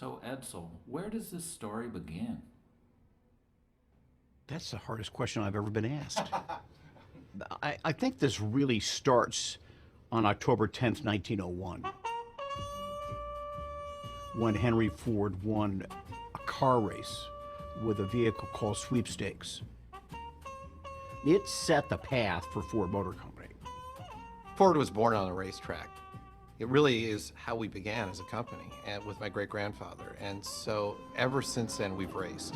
So, Edsel, where does this story begin? That's the hardest question I've ever been asked. I think this really starts on October 10th, 1901, when Henry Ford won a car race with a vehicle called Sweepstakes. It set the path for Ford Motor Company. Ford was born on a racetrack. It really is how we began as a company, and with my great-grandfather. And so ever since then, we've raced.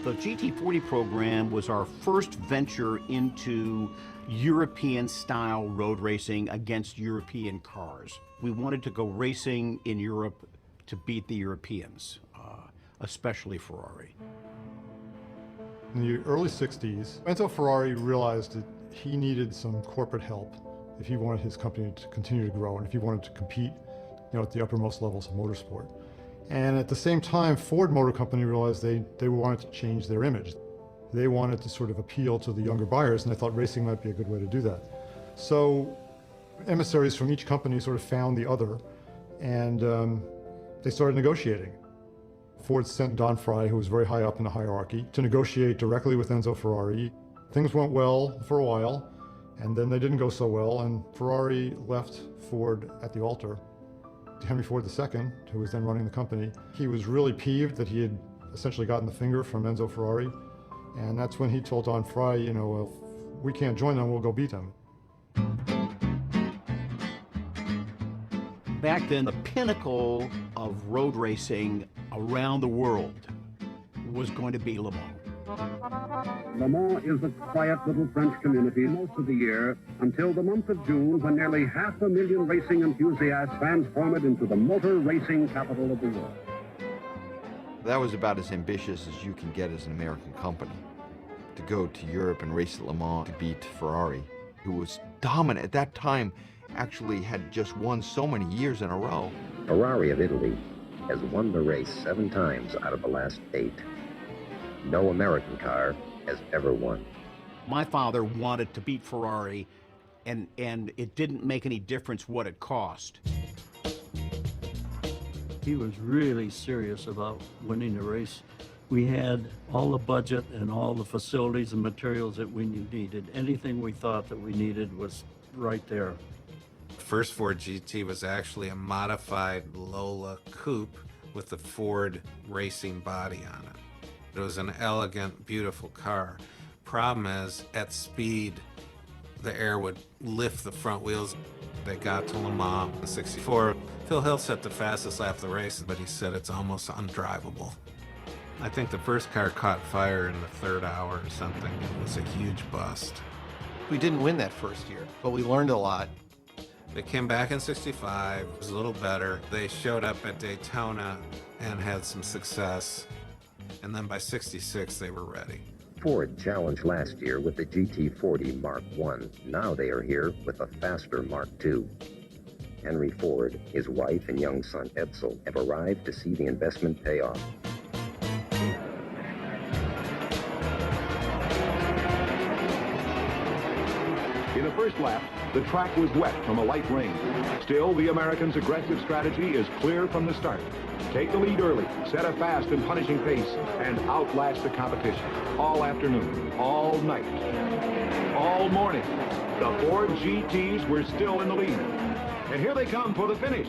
The GT40 program was our first venture into European-style road racing against European cars. We wanted to go racing in Europe to beat the Europeans, especially Ferrari. In the early 60s, Enzo Ferrari realized that he needed some corporate help if he wanted his company to continue to grow and if he wanted to compete, at the uppermost levels of motorsport. And at the same time, Ford Motor Company realized they wanted to change their image. They wanted to sort of appeal to the younger buyers, and they thought racing might be a good way to do that. So emissaries from each company sort of found the other, and they started negotiating. Ford sent Don Fry, who was very high up in the hierarchy, to negotiate directly with Enzo Ferrari. Things went well for a while, and then they didn't go so well, and Ferrari left Ford at the altar. Henry Ford II, who was then running the company, he was really peeved that he had essentially gotten the finger from Enzo Ferrari, and that's when he told Don Fry, if we can't join them, we'll go beat them. Back then, the pinnacle of road racing around the world was going to be Le Mans. Le Mans is a quiet little French community most of the year until the month of June, when nearly 500,000 racing enthusiasts transform it into the motor racing capital of the world. That was about as ambitious as you can get as an American company. To go to Europe and race at Le Mans to beat Ferrari, who was dominant at that time, actually had just won so many years in a row. Ferrari of Italy has won the race 7 times out of the last 8. No American car has ever won. My father wanted to beat Ferrari, and it didn't make any difference what it cost. He was really serious about winning the race. We had all the budget and all the facilities and materials that we needed. Anything we thought that we needed was right there. First Ford GT was actually a modified Lola coupe with the Ford racing body on it. It was an elegant, beautiful car. Problem is, at speed, the air would lift the front wheels. They got to Le Mans in '64. Phil Hill set the fastest lap of the race, but he said it's almost undrivable. I think the first car caught fire in the 3rd hour or something. It was a huge bust. We didn't win that first year, but we learned a lot. They came back in '65, it was a little better. They showed up at Daytona and had some success. And then by '66, they were ready. Ford challenged last year with the GT40 Mark I. Now they are here with a faster Mark II. Henry Ford, his wife, and young son Edsel have arrived to see the investment pay off. In the first lap, the track was wet from a light rain. Still, the Americans' aggressive strategy is clear from the start. Take the lead early, set a fast and punishing pace, and outlast the competition. All afternoon, all night, all morning, the Ford GTs were still in the lead. And here they come for the finish.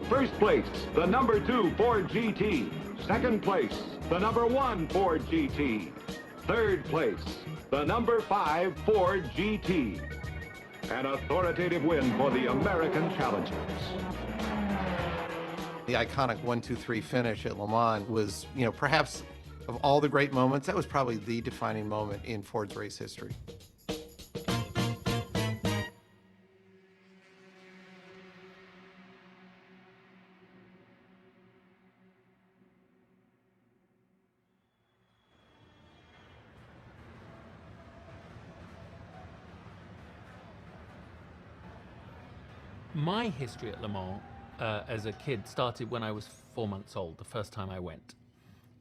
First place, the number 2 Ford GT. Second place, the number 1 Ford GT. Third place, the number 5 Ford GT. An authoritative win for the American challengers. The iconic 1-2-3 finish at Le Mans was, perhaps of all the great moments, that was probably the defining moment in Ford's race history. My history at Le Mans as a kid started when I was 4 months old, the first time I went.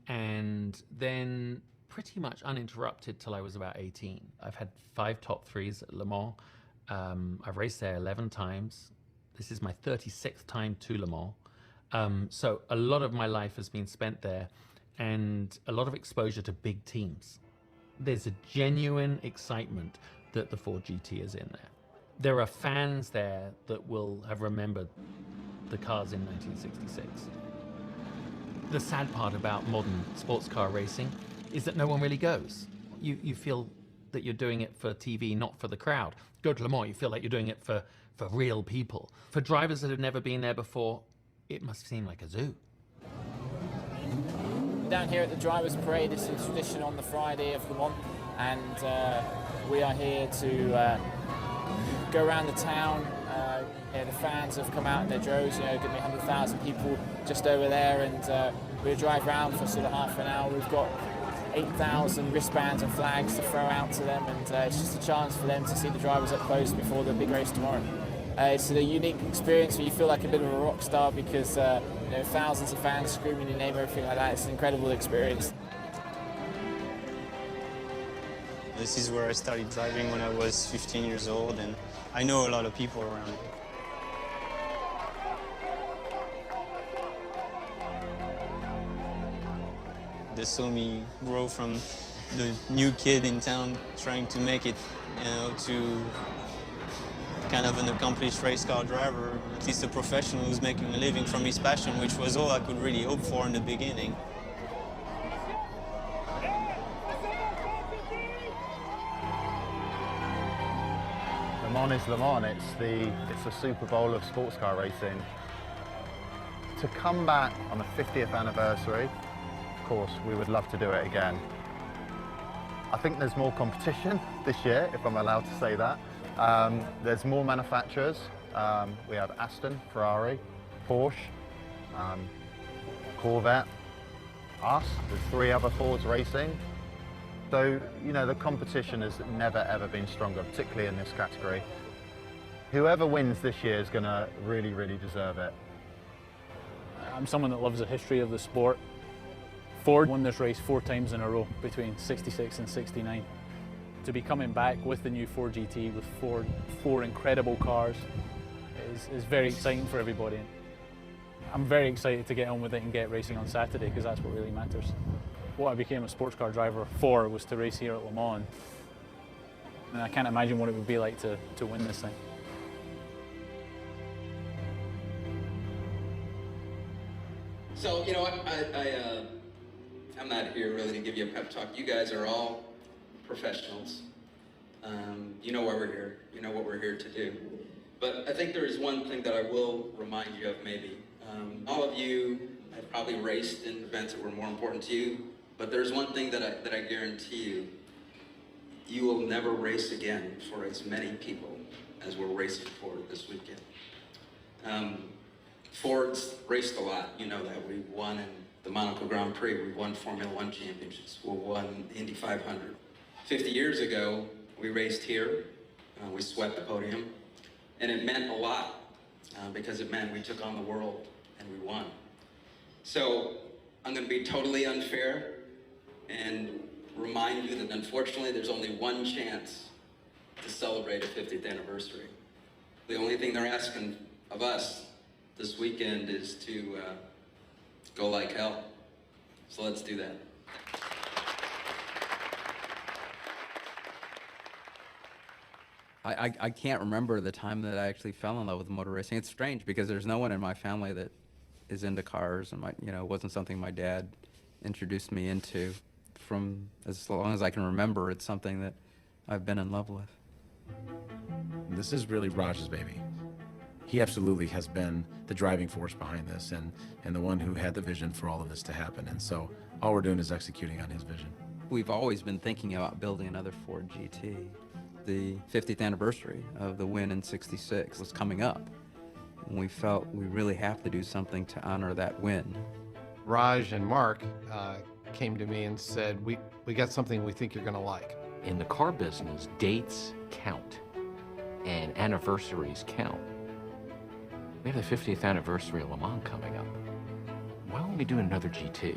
And then pretty much uninterrupted till I was about 18. I've had 5 top 3s at Le Mans. I've raced there 11 times. This is my 36th time to Le Mans. So a lot of my life has been spent there, and a lot of exposure to big teams. There's a genuine excitement that the Ford GT is in there. There are fans there that will have remembered the cars in 1966. The sad part about modern sports car racing is that no one really goes. You feel that you're doing it for TV, not for the crowd. Go to Le Mans, you feel like you're doing it for real people. For drivers that have never been there before, it must seem like a zoo. Down here at the Drivers' Parade, it's a tradition on the Friday of Le Mans, and we are here to go around the town. The fans have come out in their droves, going to be 100,000 people just over there, and we'll drive around for sort of half an hour. We've got 8,000 wristbands and flags to throw out to them, and it's just a chance for them to see the drivers up close before the big race tomorrow. It's a unique experience where you feel like a bit of a rock star because thousands of fans screaming your name, everything like that. It's an incredible experience. This is where I started driving when I was 15 years old, and I know a lot of people around. They saw me grow from the new kid in town trying to make it, to kind of an accomplished race car driver, at least a professional who's making a living from his passion, which was all I could really hope for in the beginning. Le Mans is Le Mans. It's the Super Bowl of sports car racing. To come back on the 50th anniversary, of course, we would love to do it again. I think there's more competition this year, if I'm allowed to say that. There's more manufacturers. We have Aston, Ferrari, Porsche, Corvette, us. There's 3 other Fords racing. So, the competition has never, ever been stronger, particularly in this category. Whoever wins this year is going to really, really deserve it. I'm someone that loves the history of the sport. Ford won this race 4 times in a row between 66 and 69. To be coming back with the new Ford GT with 4 incredible cars is very exciting for everybody. I'm very excited to get on with it and get racing on Saturday because that's what really matters. What I became a sports car driver for was to race here at Le Mans. And I can't imagine what it would be like to win this thing. So, I'm not here really to give you a pep talk. You guys are all professionals. You know why we're here. You know what we're here to do. But I think there is one thing that I will remind you of maybe. All of you have probably raced in events that were more important to you, but there's one thing that I guarantee you. You will never race again for as many people as we're racing for this weekend. Ford's raced a lot, you know that. We've won in the Monaco Grand Prix, we've won Formula One championships, we've won the Indy 500. 50 years ago, we raced here, we swept the podium, and it meant a lot because it meant we took on the world and we won. So I'm gonna be totally unfair and remind you that unfortunately there's only one chance to celebrate a 50th anniversary. The only thing they're asking of us this weekend is to go like hell. So let's do that. I can't remember the time that I actually fell in love with motor racing. It's strange because there's no one in my family that is into cars, and it wasn't something my dad introduced me into. From as long as I can remember, it's something that I've been in love with. This is really Raj's baby. He absolutely has been the driving force behind this and the one who had the vision for all of this to happen. And so all we're doing is executing on his vision. We've always been thinking about building another Ford GT. The 50th anniversary of the win in '66 was coming up, and we felt we really have to do something to honor that win. Raj and Mark came to me and said, we got something we think you're gonna like. In the car business, dates count and anniversaries count. We have the 50th anniversary of Le Mans coming up. Why won't we do another GT?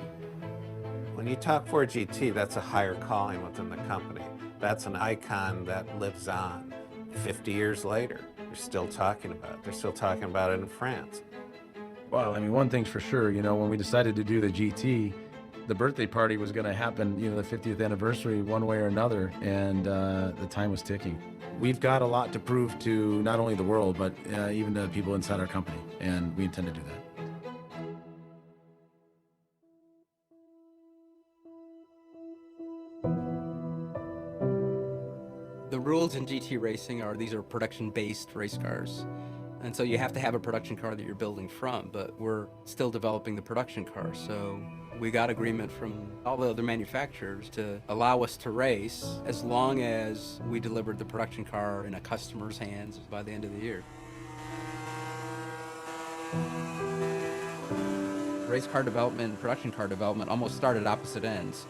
When you talk Ford GT, that's a higher calling within the company. That's an icon that lives on. 50 years later, they're still talking about it. They're still talking about it in France. Well, I mean, one thing's for sure, you know, when we decided to do the GT, the birthday party was going to happen, you know, the 50th anniversary one way or another, and the time was ticking. We've got a lot to prove to not only the world, but even to people inside our company, and we intend to do that. The rules in GT racing are these are production-based race cars. And so you have to have a production car that you're building from, but we're still developing the production car. So we got agreement from all the other manufacturers to allow us to race as long as we delivered the production car in a customer's hands by the end of the year. Race car development and production car development almost start at opposite ends.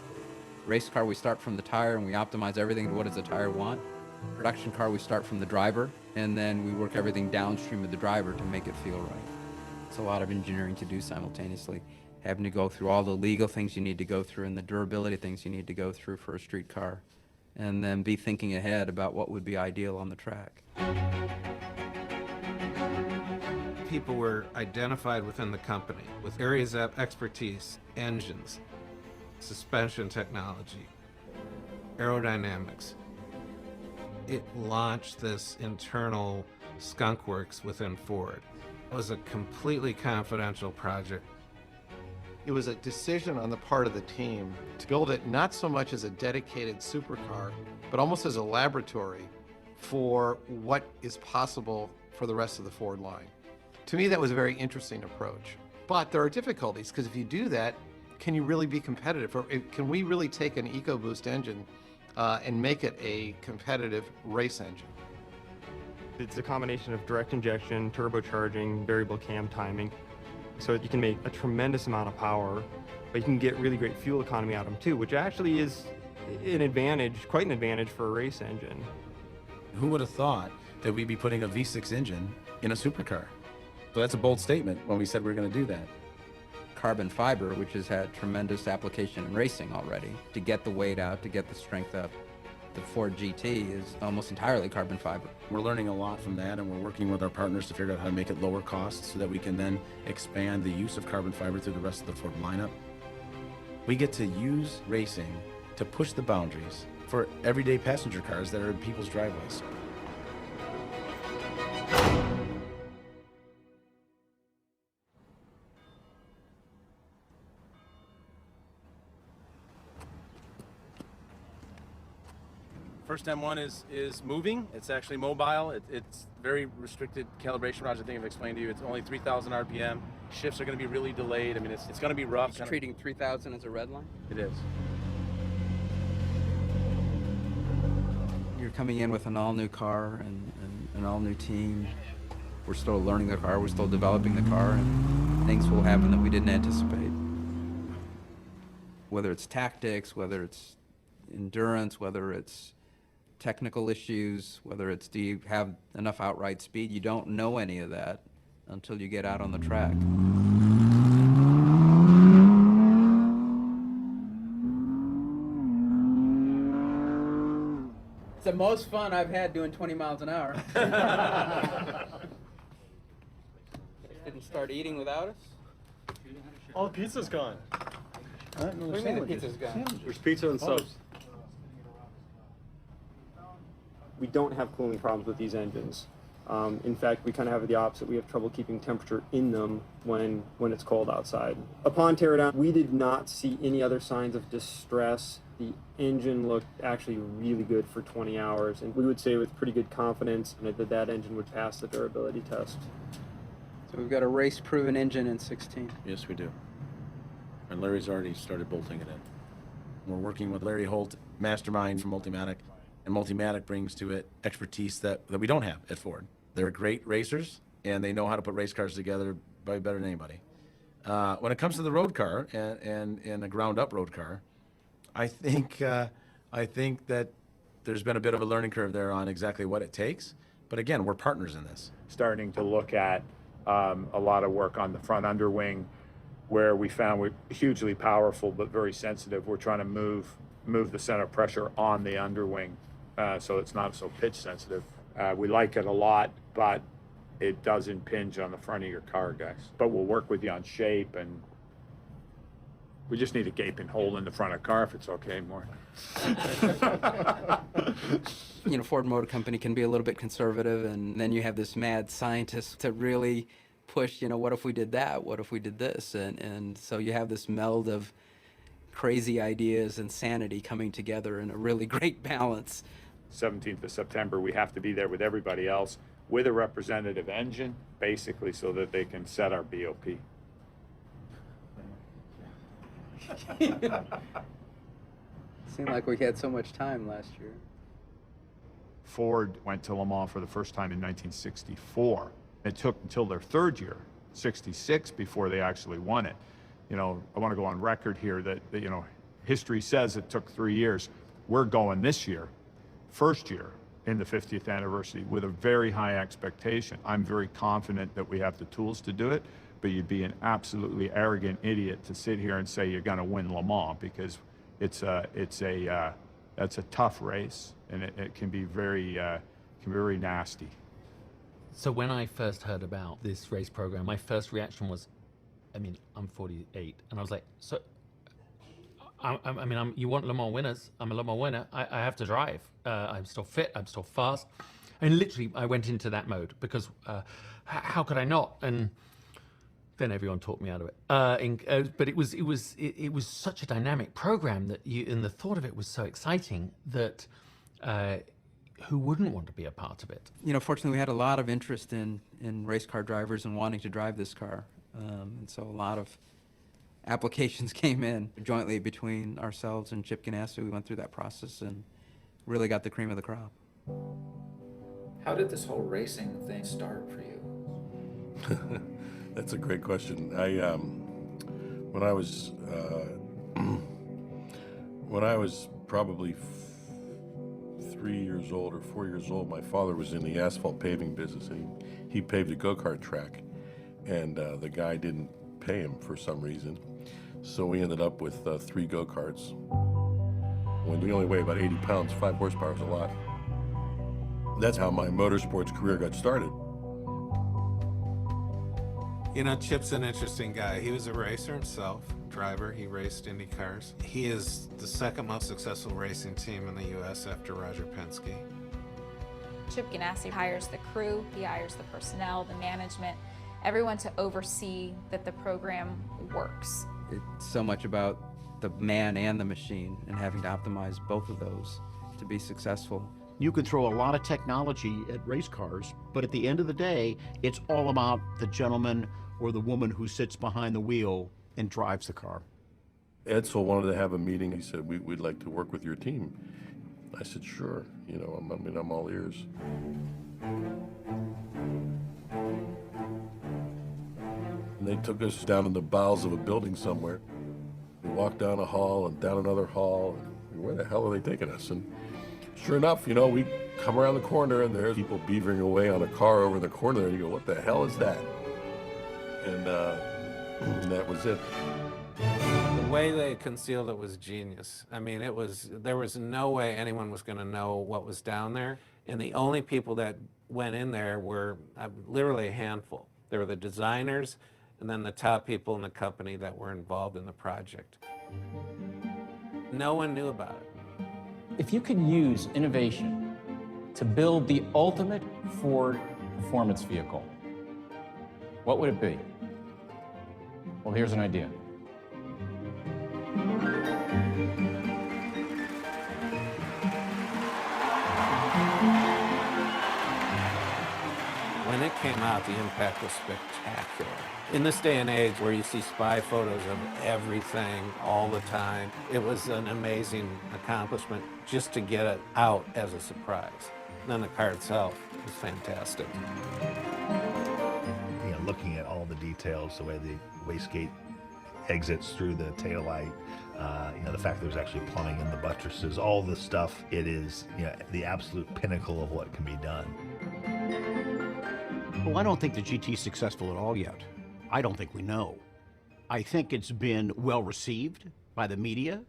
Race car, we start from the tire and we optimize everything to what does the tire want. Production car, we start from the driver, and then we work everything downstream of the driver to make it feel right. It's a lot of engineering to do simultaneously, having to go through all the legal things you need to go through and the durability things you need to go through for a street car, and then be thinking ahead about what would be ideal on the track. People were identified within the company with areas of expertise, engines, suspension technology, aerodynamics. It launched this internal skunk works within Ford. It was a completely confidential project. It was a decision on the part of the team to build it not so much as a dedicated supercar, but almost as a laboratory for what is possible for the rest of the Ford line. To me, that was a very interesting approach. But there are difficulties, because if you do that, can you really be competitive? Or can we really take an EcoBoost engine and make it a competitive race engine? It's a combination of direct injection, turbocharging, variable cam timing. So you can make a tremendous amount of power, but you can get really great fuel economy out of them too, which actually is an advantage, quite an advantage for a race engine. Who would have thought that we'd be putting a V6 engine in a supercar? So that's a bold statement when we said we were going to do that. Carbon fiber, which has had tremendous application in racing already, to get the weight out, to get the strength up. The Ford GT is almost entirely carbon fiber. We're learning a lot from that, and we're working with our partners to figure out how to make it lower cost so that we can then expand the use of carbon fiber through the rest of the Ford lineup. We get to use racing to push the boundaries for everyday passenger cars that are in people's driveways. First M1 is moving. It's actually mobile. It's very restricted calibration, Roger. I think I've explained to you. It's only 3,000 RPM. Shifts are going to be really delayed. I mean, it's going to be rough. It's treating 3,000 as a red line? It is. You're coming in with an all-new car and an all-new team. We're still learning the car. We're still developing the car, and things will happen that we didn't anticipate. Whether it's tactics, whether it's endurance, whether it's technical issues, whether it's do you have enough outright speed, you don't know any of that until you get out on the track. It's the most fun I've had doing 20 miles an hour. Didn't start eating without us? All the pizza's gone. What do you mean the pizza's gone? There's pizza and subs. We don't have cooling problems with these engines. In fact, we kind of have the opposite. We have trouble keeping temperature in them when it's cold outside. Upon teardown, we did not see any other signs of distress. The engine looked actually really good for 20 hours, and we would say with pretty good confidence that that engine would pass the durability test. So we've got a race-proven engine in 16. Yes, we do. And Larry's already started bolting it in. We're working with Larry Holt, mastermind from Multimatic, and Multimatic brings to it expertise that we don't have at Ford. They're great racers, and they know how to put race cars together probably better than anybody. When it comes to the road car and a ground-up road car, I think that there's been a bit of a learning curve there on exactly what it takes. But again, we're partners in this. Starting to look at a lot of work on the front underwing, where we found we're hugely powerful but very sensitive. We're trying to move the center of pressure on the underwing so it's not so pitch sensitive. We like it a lot, but it does impinge on the front of your car, guys. But we'll work with you on shape, and we just need a gaping hole in the front of the car if it's okay, more. You know, Ford Motor Company can be a little bit conservative, and then you have this mad scientist to really push, you know, what if we did that? What if we did this? And so you have this meld of crazy ideas and sanity coming together in a really great balance. 17th of September, we have to be there with everybody else with a representative engine, basically so that they can set our BOP. Seemed like we had so much time last year. Ford went to Le Mans for the first time in 1964. It took until their third year, 66, before they actually won it. You know, I want to go on record here that you know, history says it took 3 years. We're going this year, first year in the 50th anniversary, with a very high expectation. I'm very confident that we have the tools to do it, but you'd be an absolutely arrogant idiot to sit here and say you're going to win Le Mans, because that's a tough race, and it can be very nasty. So when I first heard about this race program, my first reaction was, I mean, I'm 48, and I was like, so, you want Le Mans winners? I'm a Le Mans winner. I have to drive. I'm still fit. I'm still fast. And literally, I went into that mode because how could I not? And then everyone talked me out of it. But it was such a dynamic program that and the thought of it was so exciting that who wouldn't want to be a part of it? You know, fortunately, we had a lot of interest in race car drivers and wanting to drive this car. And so a lot of applications came in jointly between ourselves and Chip Ganassi. We went through that process and really got the cream of the crop. How did this whole racing thing start for you? That's a great question. When I was probably 3 years old or 4 years old, my father was in the asphalt paving business, and he paved a go-kart track, and the guy didn't pay him for some reason, so we ended up with 3 go-karts. When we only weigh about 80 pounds, 5 horsepower is a lot. That's how my motorsports career got started. You know, Chip's an interesting guy. He was a racer himself, driver. He raced Indy cars. He is the second most successful racing team in the U.S. after Roger Penske. Chip Ganassi hires the crew, he hires the personnel, the management, everyone to oversee that the program works. It's so much about the man and the machine and having to optimize both of those to be successful. You can throw a lot of technology at race cars, but at the end of the day, it's all about the gentleman or the woman who sits behind the wheel and drives the car. Edsel wanted to have a meeting. He said, we'd like to work with your team. I said, sure, you know, I'm all ears. And they took us down in the bowels of a building somewhere. We walked down a hall and down another hall. And where the hell are they taking us? And sure enough, you know, we come around the corner and there's people beavering away on a car over in the corner there, and you go, what the hell is that? And that was it. The way they concealed it was genius. I mean, there was no way anyone was going to know what was down there, and the only people that went in there were literally a handful. There were the designers and then the top people in the company that were involved in the project. No one knew about it. If you could use innovation to build the ultimate Ford performance vehicle, what would it be? Well, here's an idea. When it came out, the impact was spectacular. In this day and age where you see spy photos of everything all the time, it was an amazing accomplishment just to get it out as a surprise. And then the car itself was fantastic. You know, looking at all the details, the way the wastegate exits through the taillight, you know, the fact that there's actually plumbing in the buttresses, all the stuff, it is, you know, the absolute pinnacle of what can be done. Well, I don't think the GT's successful at all yet. I don't think we know. I think it's been well received by the media.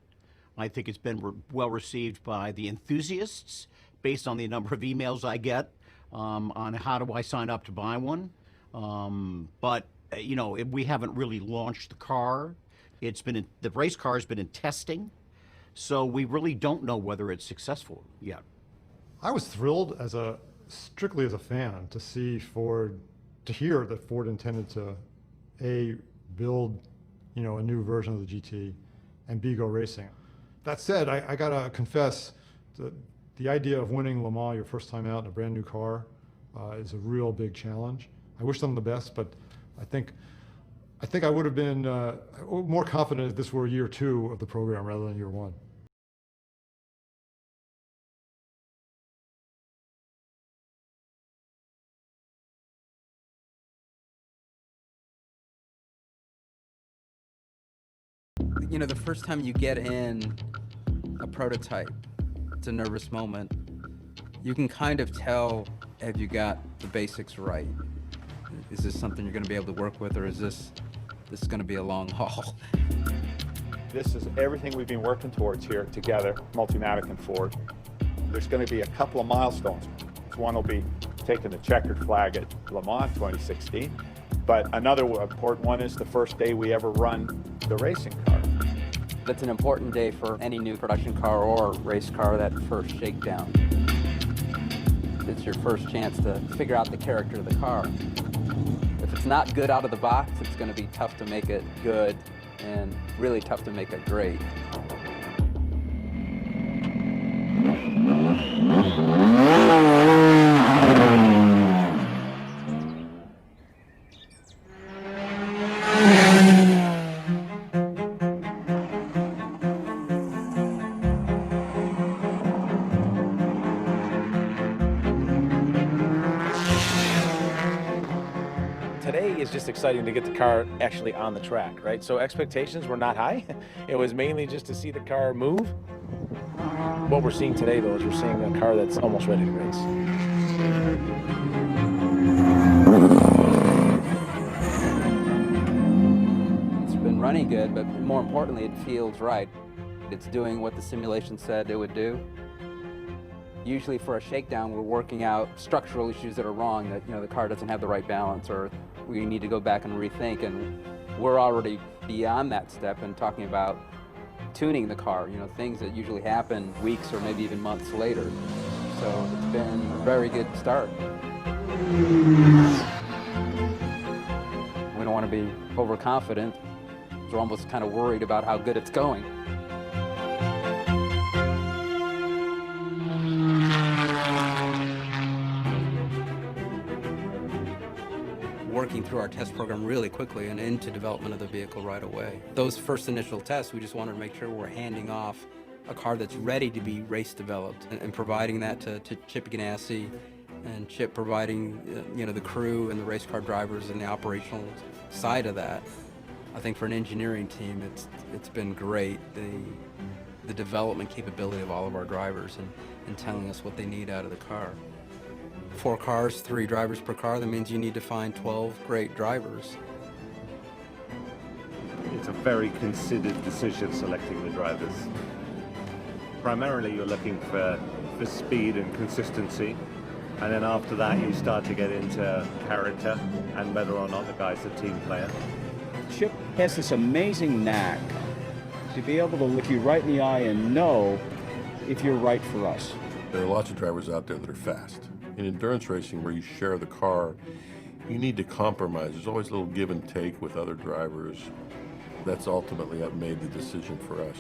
I think it's been well received by the enthusiasts based on the number of emails I get on how do I sign up to buy one. But you know, we haven't really launched the car. The race car has been in testing, so we really don't know whether it's successful yet. I was thrilled strictly as a fan to hear that Ford intended to build, you know, a new version of the GT, and B, go racing. That said, I gotta confess that the idea of winning Le Mans your first time out in a brand new car is a real big challenge. I wish them the best, but I think I would have been more confident if this were year 2 of the program rather than year 1. You know, the first time you get in a prototype, it's a nervous moment. You can kind of tell, have you got the basics right? Is this something you're going to be able to work with, or is this going to be a long haul? This is everything we've been working towards here together, Multimatic and Ford. There's going to be a couple of milestones. One will be taking the checkered flag at Le Mans 2016, but another important one is the first day we ever run the racing car. That's an important day for any new production car or race car, that first shakedown. It's your first chance to figure out the character of the car. If it's not good out of the box, it's going to be tough to make it good and really tough to make it great. It's just exciting to get the car actually on the track, right? So expectations were not high. It was mainly just to see the car move. What we're seeing today, though, is we're seeing a car that's almost ready to race. It's been running good, but more importantly, it feels right. It's doing what the simulation said it would do. Usually for a shakedown, we're working out structural issues that are wrong, that, you know, the car doesn't have the right balance, or we need to go back and rethink, and we're already beyond that step and talking about tuning the car, you know, things that usually happen weeks or maybe even months later. So it's been a very good start. We don't want to be overconfident. We're almost kind of worried about how good it's going. Working through our test program really quickly and into development of the vehicle right away. Those first initial tests, we just wanted to make sure we're handing off a car that's ready to be race developed, and providing that to Chip Ganassi, and Chip providing you know, the crew and the race car drivers and the operational side of that. I think for an engineering team, it's been great, the development capability of all of our drivers and telling us what they need out of the car. 4 cars, 3 drivers per car, that means you need to find 12 great drivers. It's a very considered decision selecting the drivers. Primarily you're looking for speed and consistency, and then after that you start to get into character and whether or not the guy's a team player. Chip has this amazing knack to be able to look you right in the eye and know if you're right for us. There are lots of drivers out there that are fast. In endurance racing, where you share the car, you need to compromise. There's always a little give and take with other drivers. That's ultimately what made the decision for us.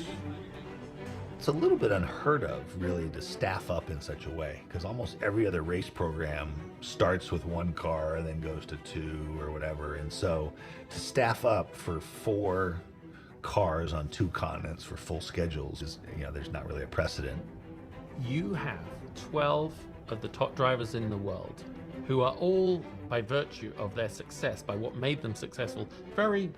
It's a little bit unheard of, really, to staff up in such a way, because almost every other race program starts with 1 car and then goes to 2 or whatever. And so to staff up for 4 cars on 2 continents for full schedules is, you know, there's not really a precedent. You have 12 of the top drivers in the world who are all, by virtue of their success, by what made them successful, very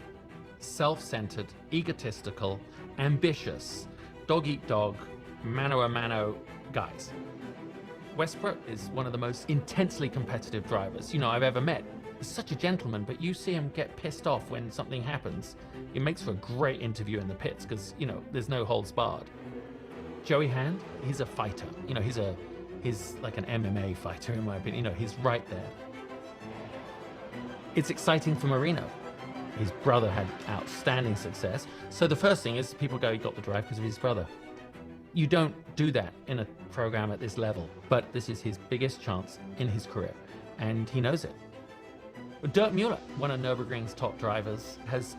self-centered, egotistical, ambitious, dog-eat-dog, mano-a-mano guys. Westbrook is one of the most intensely competitive drivers, you know, I've ever met. He's such a gentleman, but you see him get pissed off when something happens. It makes for a great interview in the pits because, you know, there's no holds barred. Joey Hand, he's a fighter. You know, he's a He's like an MMA fighter, in my opinion. You know, he's right there. It's exciting for Marino. His brother had outstanding success. So the first thing is people go, he got the drive because of his brother. You don't do that in a program at this level, but this is his biggest chance in his career, and he knows it. Dirk Müller, one of Nürburgring's top drivers, has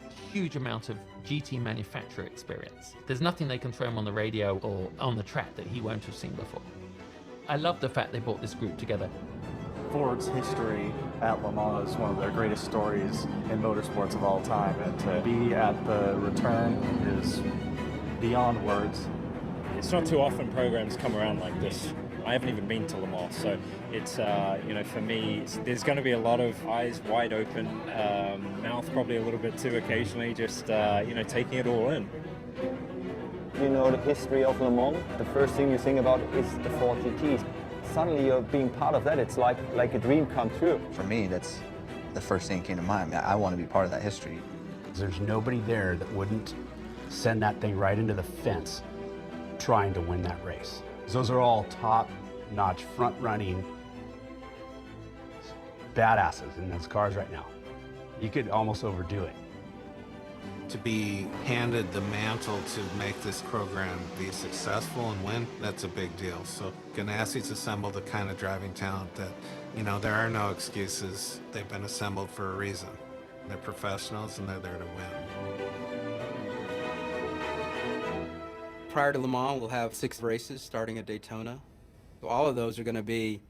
a huge amount of GT manufacturer experience. There's nothing they can throw him on the radio or on the track that he won't have seen before. I love the fact they brought this group together. Ford's history at Le Mans is one of their greatest stories in motorsports of all time, and to be at the return is beyond words. It's not too often programs come around like this. I haven't even been to Le Mans, so it's, you know, for me, there's going to be a lot of eyes wide open, mouth probably a little bit too occasionally, just, you know, taking it all in. You know the history of Le Mans, the first thing you think about is the Ford GTs. Suddenly you're being part of that, it's like a dream come true. For me, that's the first thing that came to mind. I want to be part of that history. There's nobody there that wouldn't send that thing right into the fence trying to win that race. Those are all top-notch, front-running badasses in those cars right now. You could almost overdo it. To be handed the mantle to make this program be successful and win, that's a big deal. So Ganassi's assembled the kind of driving talent that, you know, there are no excuses. They've been assembled for a reason. They're professionals and they're there to win. Prior to Le Mans, we'll have 6 races starting at Daytona. So all of those are going to be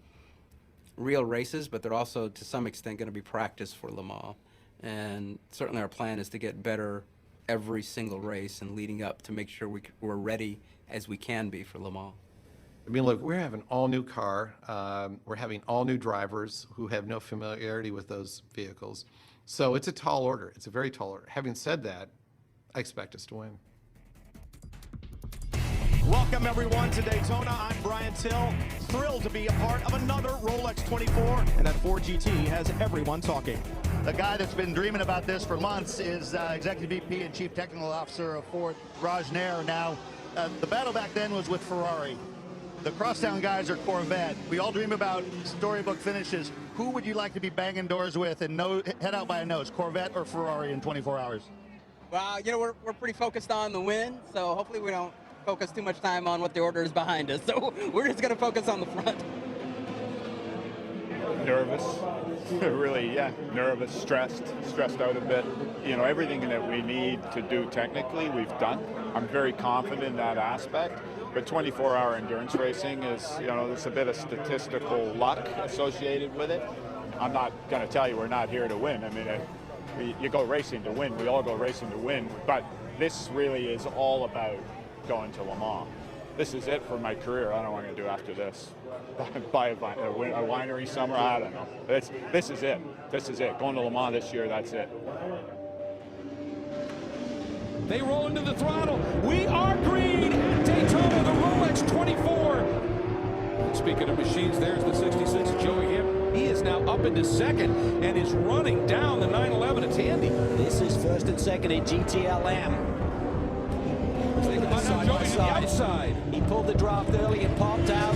real races, but they're also, to some extent, going to be practice for Le Mans. And certainly our plan is to get better every single race and leading up to make sure we're ready as we can be for Le Mans. I mean, look, we're having an all-new car. We're having all-new drivers who have no familiarity with those vehicles. So it's a tall order. It's a very tall order. Having said that, I expect us to win. Welcome everyone to Daytona. I'm Brian Till, thrilled to be a part of another Rolex 24, and that Ford GT has everyone talking. The guy that's been dreaming about this for months is Executive VP and Chief Technical Officer of Ford, Raj Nair. Now, the battle back then was with Ferrari. The crosstown guys are Corvette. We all dream about storybook finishes. Who would you like to be banging doors with and head out by a nose, Corvette or Ferrari in 24 hours? Well, you know, we're pretty focused on the win, so hopefully we don't focus too much time on what the order is behind us. So we're just going to focus on the front. Nervous, really, yeah, nervous, stressed out a bit. You know, everything that we need to do technically, we've done. I'm very confident in that aspect. But 24-hour endurance racing is, you know, there's a bit of statistical luck associated with it. I'm not going to tell you we're not here to win. I mean, you go racing to win. We all go racing to win. But this really is all about going to Le Mans. This is it for my career. I don't know what I'm going to do after this. Buy a winery somewhere, I don't know. This is it. This is it. Going to Le Mans this year, that's it. They roll into the throttle. We are green at Daytona, the Rolex 24. Speaking of machines, there's the 66 Joey Hip. He is now up into second and is running down the 911 at Tandy. This is first and second in GTLM. Side by side. Outside. He pulled the draft early and popped out.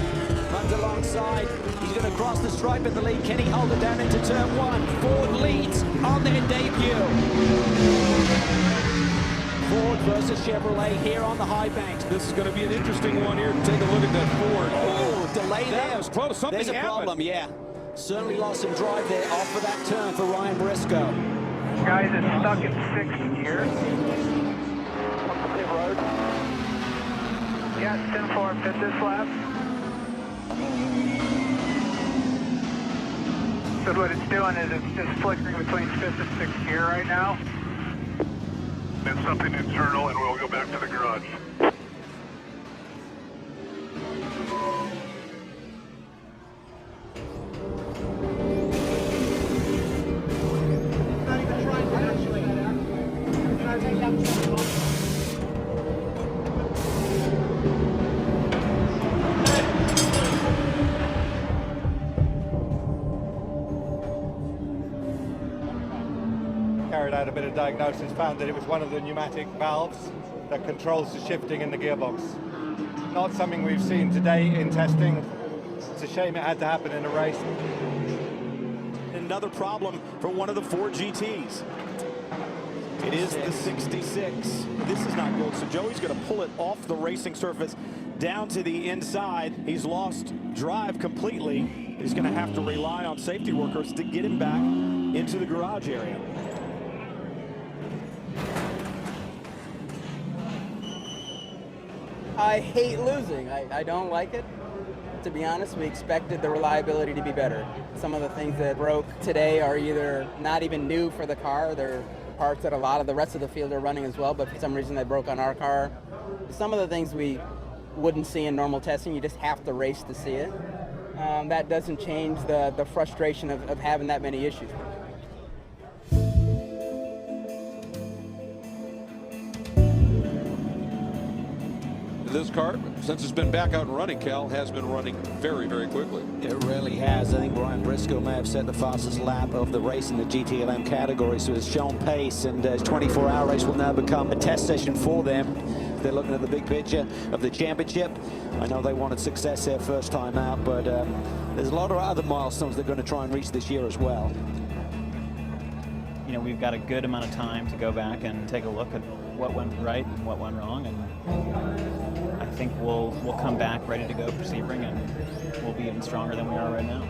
Runs alongside. He's going to cross the stripe in the lead. Can he hold it down into turn 1? Ford leads on their debut. Ford versus Chevrolet here on the high banks. This is going to be an interesting one here. Take a look at that Ford. Oh, delay there. That was close. Something There's a happened. problem, yeah. Certainly lost some drive there off of that turn for Ryan Briscoe. Guys, it's stuck in 6th gear. Road. Yeah, 10-4, pit this lap. So what it's doing is it's just flickering between 5th and 6th gear right now. It's something internal and we'll go back to the garage. Carried out a bit of diagnosis, found that it was one of the pneumatic valves that controls the shifting in the gearbox. Not something we've seen today in testing. It's a shame it had to happen in a race. Another problem for one of the Ford GTs. It is the 66. This is not good. So Joey's going to pull it off the racing surface down to the inside. He's lost drive completely. He's going to have to rely on safety workers to get him back into the garage area. I hate losing. I don't like it. To be honest, we expected the reliability to be better. Some of the things that broke today are either not even new for the car. They're parts that a lot of the rest of the field are running as well, but for some reason they broke on our car. Some of the things we wouldn't see in normal testing, you just have to race to see it. That doesn't change the frustration of having that many issues. This car, since it's been back out and running, Cal, has been running very, very quickly. It really has. I think Brian Briscoe may have set the fastest lap of the race in the GTLM category, so it's shown pace, and 24-hour race will now become a test session for them. They're looking at the big picture of the championship. I know they wanted success their first time out, but there's a lot of other milestones they're going to try and reach this year as well. You know, we've got a good amount of time to go back and take a look at what went right and what went wrong, and I think we'll come back ready to go for Sebring, and we'll be even stronger than we are right now.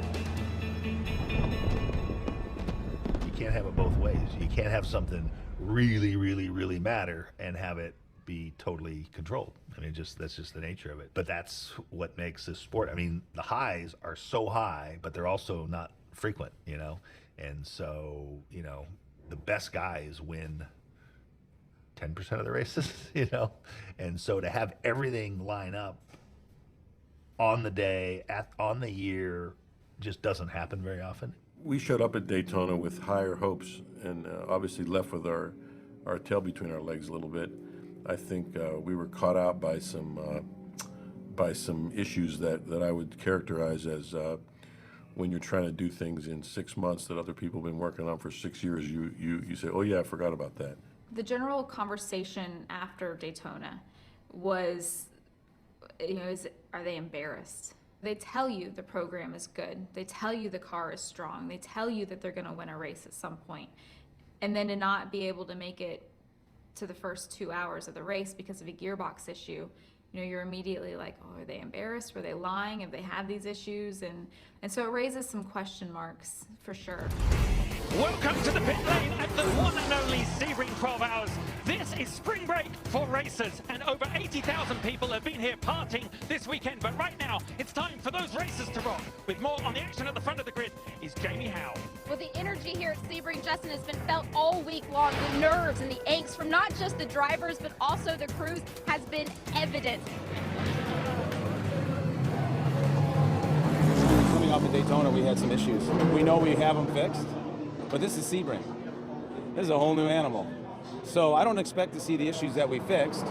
You can't have it both ways. You can't have something really, really, really matter and have it be totally controlled. I mean, that's just the nature of it. But that's what makes this sport. I mean, the highs are so high, but they're also not frequent, you know? And so, you know, the best guys win 10% of the races, you know? And so to have everything line up on the day, on the year, just doesn't happen very often. We showed up at Daytona with higher hopes and obviously left with our tail between our legs a little bit. I think we were caught out by some issues that I would characterize as when you're trying to do things in 6 months that other people have been working on for 6 years, you say, oh yeah, I forgot about that. The general conversation after Daytona was, you know, are they embarrassed? They tell you the program is good. They tell you the car is strong. They tell you that they're going to win a race at some point. And then to not be able to make it to the first 2 hours of the race because of a gearbox issue, you know, you're immediately like, oh, are they embarrassed? Were they lying? Have they had these issues? And so it raises some question marks for sure. Welcome to the pit lane at the one and only Sebring 12 Hours. This is spring break for racers, and over 80,000 people have been here partying this weekend. But right now, it's time for those racers to rock. With more on the action at the front of the grid is Jamie Howe. Well, the energy here at Sebring, Justin, has been felt all week long. The nerves and the angst from not just the drivers, but also the crews has been evident. Coming off of Daytona, we had some issues. We know we have them fixed, but this is Sebring. This is a whole new animal. So I don't expect to see the issues that we fixed,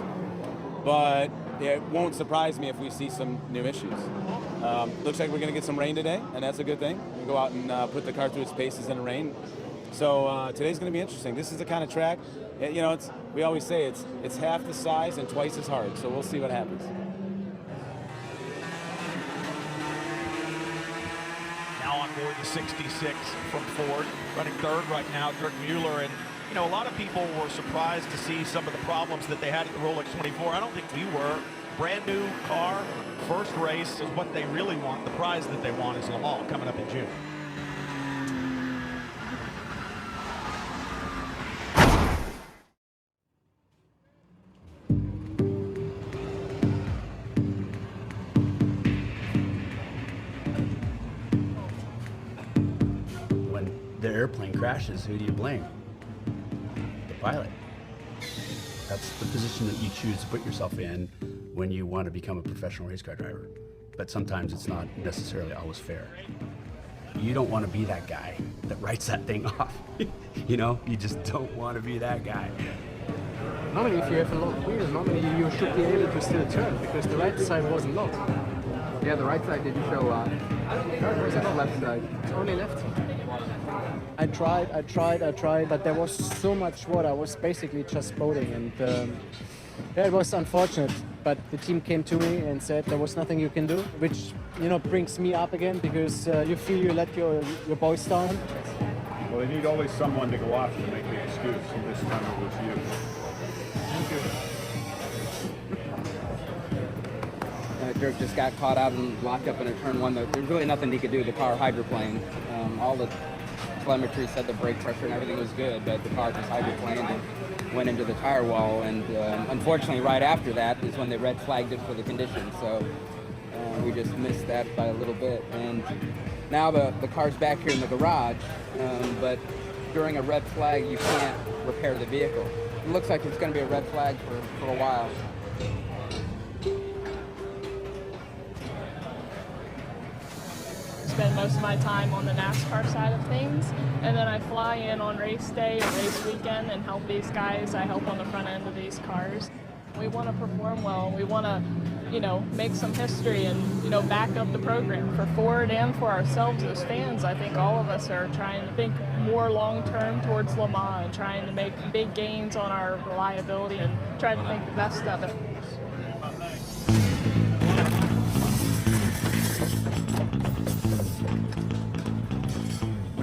but it won't surprise me if we see some new issues. Looks like we're going to get some rain today, and that's a good thing. We go out and put the car through its paces in the rain. So today's going to be interesting. This is the kind of track, you know, we always say it's half the size and twice as hard. So we'll see what happens. Now on board the 66 from Ford, running third right now, Dirk Mueller. And, you know, a lot of people were surprised to see some of the problems that they had at the Rolex 24. I don't think we were. Brand new car, first race is what they really want. The prize that they want is Le Mans coming up in June. When the airplane crashes, who do you blame? The pilot. That's the position that you choose to put yourself in when you want to become a professional race car driver. But sometimes it's not necessarily always fair. You don't want to be that guy that writes that thing off. You know, you just don't want to be that guy. Normally, if you have a lot of wheels, normally you should be able to still turn because the right side wasn't locked. Yeah, the right side didn't show up. Or is it the left side? It's only left. I tried, but there was so much water. I was basically just boating, and yeah, it was unfortunate. But the team came to me and said there was nothing you can do, which, you know, brings me up again because you feel you let your boys down. Well, they need always someone to go off to make the excuse, and this time it was you. Thank you. Dirk just got caught out and locked up in a turn one. There's really nothing he could do. The car hydroplaned. All the telemetry said the brake pressure and everything was good, but the car just hydroplaned and went into the tire wall. And unfortunately, right after that is when they red flagged it for the condition. So we just missed that by a little bit. And now the car's back here in the garage, but during a red flag, you can't repair the vehicle. It looks like it's going to be a red flag for a while. Spend most of my time on the NASCAR side of things, and then I fly in on race day and race weekend and help these guys. I help on the front end of these cars. We want to perform well. We want to, you know, make some history and, you know, back up the program for Ford and for ourselves as fans. I think all of us are trying to think more long-term towards Le Mans and trying to make big gains on our reliability and trying to make the best of it.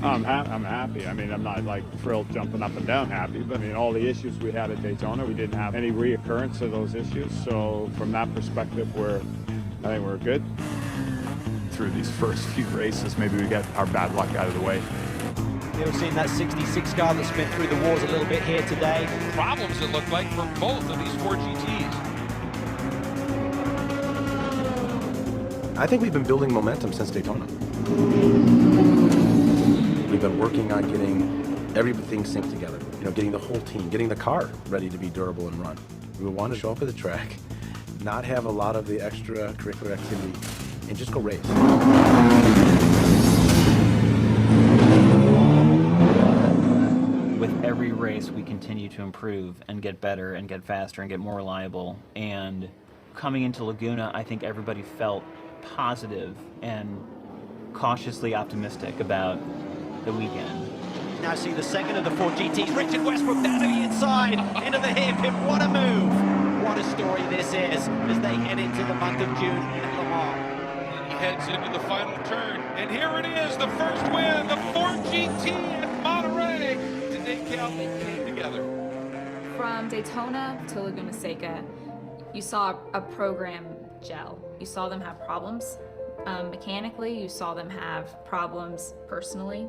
I'm happy. I mean, I'm not like thrilled jumping up and down happy, but I mean, all the issues we had at Daytona, we didn't have any reoccurrence of those issues. So from that perspective, I think we're good. Through these first few races, maybe we get our bad luck out of the way. You've seen that 66 car that's been through the wars a little bit here today. Problems it looked like for both of these Ford GTs. I think we've been building momentum since Daytona. We've been working on getting everything synced together, you know, getting the whole team, getting the car ready to be durable and run. We want to show up at the track, not have a lot of the extracurricular activity, and just go race. With every race, we continue to improve and get better and get faster and get more reliable. And coming into Laguna, I think everybody felt positive and cautiously optimistic about the weekend. Now see the second of the Ford GTs, Richard Westbrook down to the inside, into the hairpin. What a move! What a story this is as they head into the month of June in Le Mans. He heads into the final turn, and here it is, the first win, the Ford GT at Monterey. Today, Cal, they came together. From Daytona to Laguna Seca, you saw a program gel. You saw them have problems. Mechanically, you saw them have problems personally,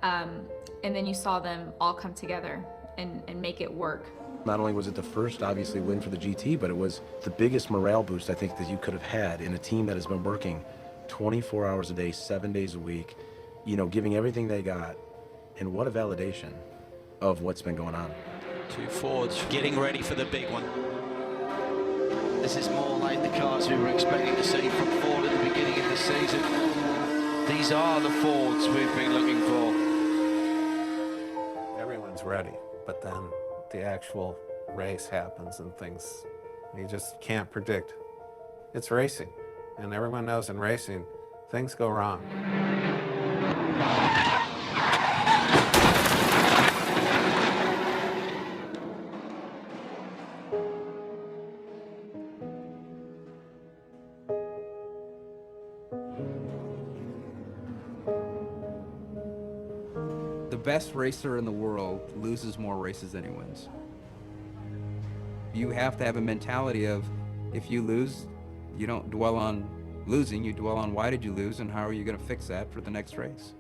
and then you saw them all come together and make it work. Not only was it the first, obviously, win for the GT, but it was the biggest morale boost I think that you could have had in a team that has been working 24 hours a day, 7 days a week, you know, giving everything they got. And what a validation of what's been going on. Two Fords getting ready for the big one. This is more like the cars we were expecting to see from Ford at the beginning of the season. These are the Fords we've been looking for. Everyone's ready, but then the actual race happens and things you just can't predict. It's racing, and everyone knows in racing, things go wrong. The best racer in the world loses more races than he wins. You have to have a mentality of, if you lose, you don't dwell on losing, you dwell on why did you lose and how are you going to fix that for the next race.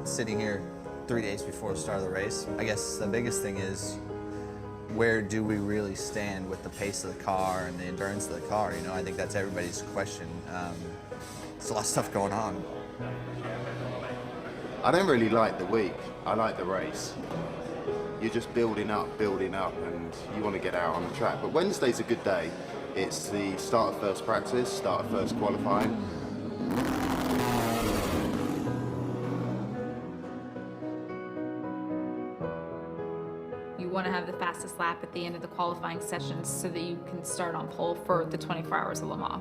Sitting here 3 days before the start of the race, I guess the biggest thing is, where do we really stand with the pace of the car and the endurance of the car? You know, I think that's everybody's question. There's a lot of stuff going on. I don't really like the week. I like the race. You're just building up, and you want to get out on the track. But Wednesday's a good day. It's the start of first practice, start of first qualifying. You want to have the fastest lap at the end of the qualifying sessions so that you can start on pole for the 24 hours of Le Mans.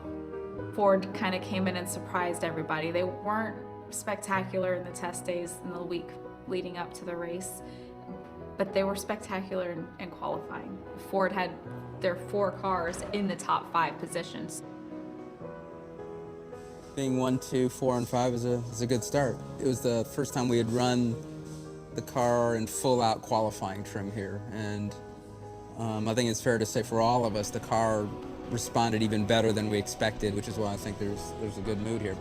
Ford kind of came in and surprised everybody. They weren't spectacular in the test days in the week leading up to the race, but they were spectacular in qualifying. Ford had their 4 cars in the top 5 positions. Being 1, 2, 4, and 5 is a good start. It was the first time we had run the car in full-out qualifying trim here, and I think it's fair to say for all of us, the car responded even better than we expected, which is why I think there's a good mood here.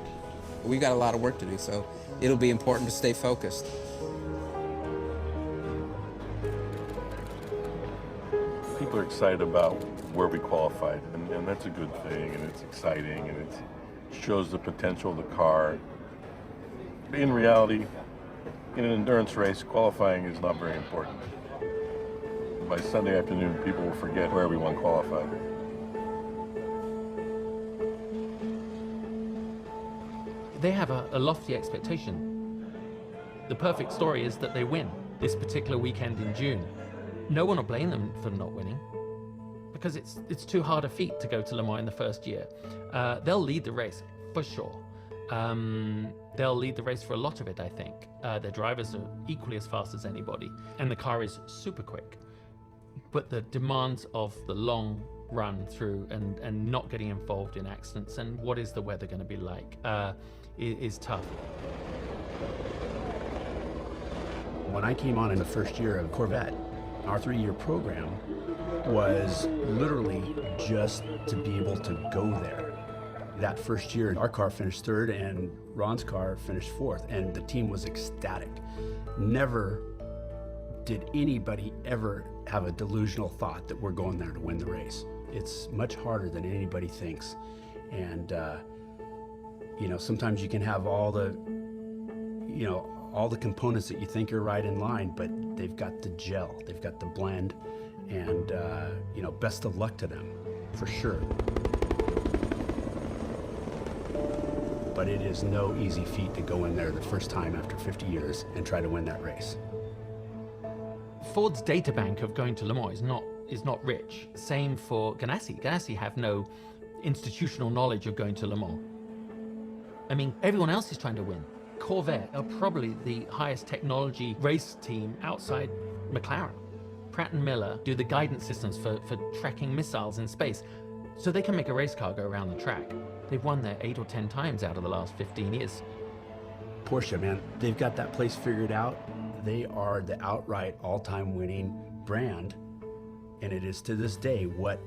We've got a lot of work to do, so it'll be important to stay focused. People are excited about where we qualified, and that's a good thing, and it's exciting, and it shows the potential of the car. In reality, in an endurance race, qualifying is not very important. By Sunday afternoon, people will forget where everyone qualified. They have a lofty expectation. The perfect story is that they win this particular weekend in June. No one will blame them for not winning, because it's too hard a feat to go to Le Mans in the first year. They'll lead the race, for sure. They'll lead the race for a lot of it, I think. Their drivers are equally as fast as anybody, and the car is super quick. But the demands of the long run through and not getting involved in accidents and what is the weather going to be like is tough. When I came on in the first year of Corvette, our 3-year program was literally just to be able to go there. That first year, our car finished 3rd and Ron's car finished 4th, and the team was ecstatic. Never did anybody ever have a delusional thought that we're going there to win the race. It's much harder than anybody thinks. And, you know, sometimes you can have all the components that you think are right in line, but they've got to gel, they've got to blend, and, you know, best of luck to them, for sure. But it is no easy feat to go in there the first time after 50 years and try to win that race. Ford's data bank of going to Le Mans is not rich. Same for Ganassi. Ganassi have no institutional knowledge of going to Le Mans. I mean, everyone else is trying to win. Corvette are probably the highest technology race team outside McLaren. Pratt & Miller do the guidance systems for tracking missiles in space, so they can make a race car go around the track. They've won there 8 or 10 times out of the last 15 years. Porsche, man, they've got that place figured out. They are the outright all-time winning brand, and it is to this day what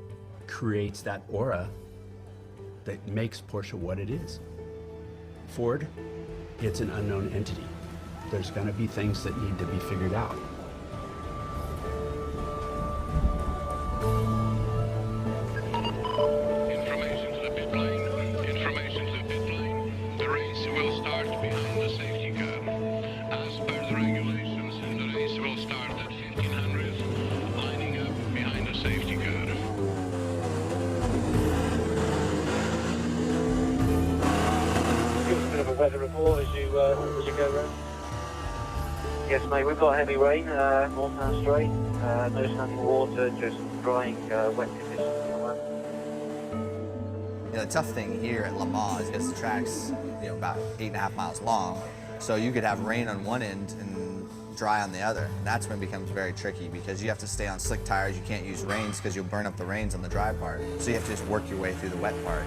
creates that aura that makes Porsche what it is. Ford, it's an unknown entity. There's going to be things that need to be figured out. Weather report as you go round. Yes, mate, we've got heavy rain, Northbound Straight, no standing water, just drying, wet conditions at the moment. You know, the tough thing here at Le Mans is because the track's, you know, about 8.5 miles long, so you could have rain on one end and dry on the other. And that's when it becomes very tricky because you have to stay on slick tires. You can't use rains because you'll burn up the rains on the dry part. So you have to just work your way through the wet part.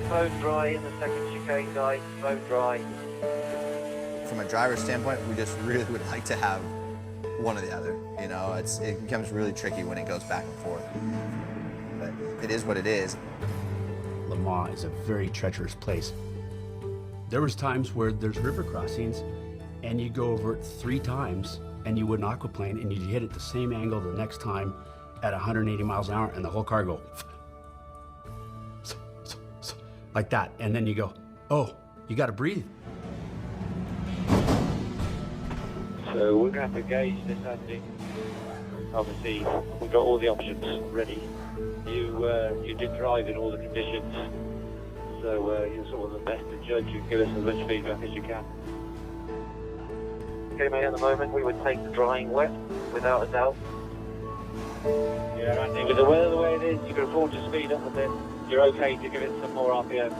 Bone dry in the second chicane, guys, bone dry. From a driver's standpoint, we just really would like to have one or the other. You know, it becomes really tricky when it goes back and forth. But it is what it is. Le Mans is a very treacherous place. There was times where there's river crossings and you go over it 3 times and you would an aquaplane and you hit it the same angle the next time at 180 miles an hour and the whole car go like that, and then you go, oh, you got to breathe. So we're going to have to gauge this ending. Obviously, we've got all the options ready. You did drive in all the conditions, so you're sort of the best to judge. You can give us as much feedback as you can. Okay, mate, at the moment we would take the drying wet, without a doubt. Yeah, Andy, with the weather the way it is, you can afford to speed up a bit. you're okay to give it some more RPM.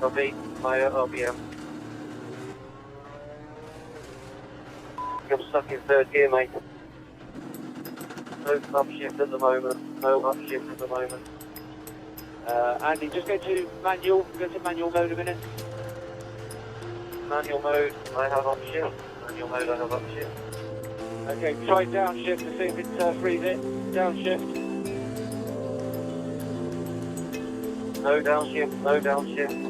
Copy, higher RPM. I'm stuck in third gear, mate. No upshift at the moment. No upshift at the moment. Andy, just go to manual. Go to manual mode a minute. Manual mode, I have upshift. Manual mode, I have upshift. Okay, try downshift to see if it frees it. Downshift. No downshift, no downshift.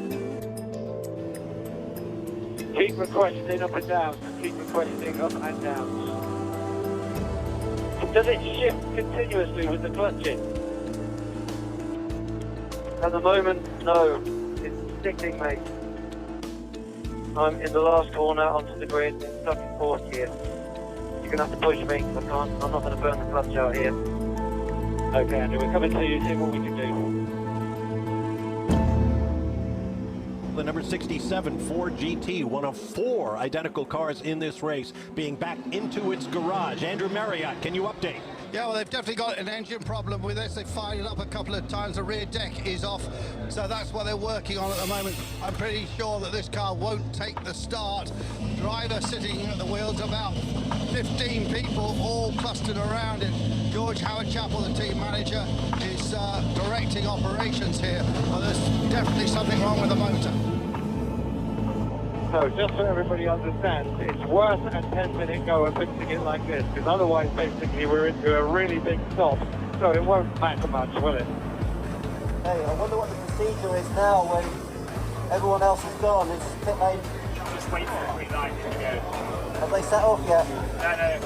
Keep requesting up and down. Keep requesting up and down. Does it shift continuously with the clutch in? At the moment, no. It's sticking, mate. I'm in the last corner onto the grid, stuck in fourth gear. You're going to have to push me. I'm not going to burn the clutch out here. Okay, Andrew, we're coming to you, see what we can do. The number 67 Ford GT, one of 4 identical cars in this race, being backed into its garage. Andrew Marriott, can you update? Yeah, well, they've definitely got an engine problem with this. They fired it up a couple of times. The rear deck is off, so that's what they're working on at the moment. I'm pretty sure that this car won't take the start. Driver sitting at the wheels, about 15 people all clustered around it. George Howard-Chapel, the team manager, is directing operations here. Well, there's definitely something wrong with the motor. So just so everybody understands, it's worse a 10-minute go of fixing it like this, because otherwise basically we're into a really big stop, so it won't matter much, will it? Hey, I wonder what the procedure is now when everyone else is gone. Is pit lane... Just wait for the green light to go. Have they set off yet? No.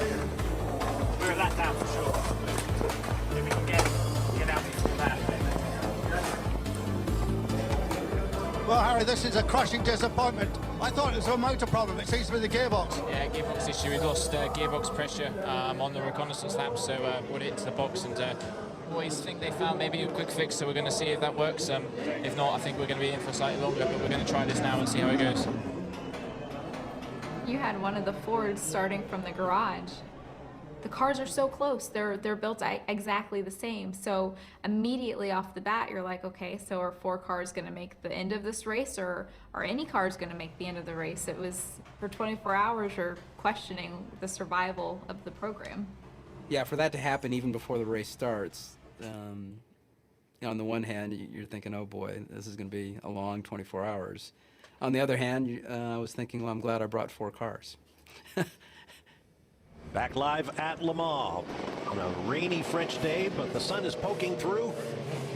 We're a lap down for sure. If we can get out before that. Well, Harry, this is a crushing disappointment. I thought it was a motor problem. It seems to be the gearbox. Yeah, gearbox issue. We lost gearbox pressure on the reconnaissance lap, so brought it into the box, and boys think they found maybe a quick fix, so we're going to see if that works. If not, I think we're going to be in for slightly longer, but we're going to try this now and see how it goes. You had one of the Fords starting from the garage. The cars are so close. They're built exactly the same. So immediately off the bat, you're like, okay, so are 4 cars going to make the end of this race, or are any cars going to make the end of the race? It was, for 24 hours, you're questioning the survival of the program. Yeah, for that to happen even before the race starts, on the one hand, you're thinking, oh boy, this is going to be a long 24 hours. On the other hand, I was thinking, well, I'm glad I brought 4 cars. Back live at Le Mans on a rainy French day, but the sun is poking through.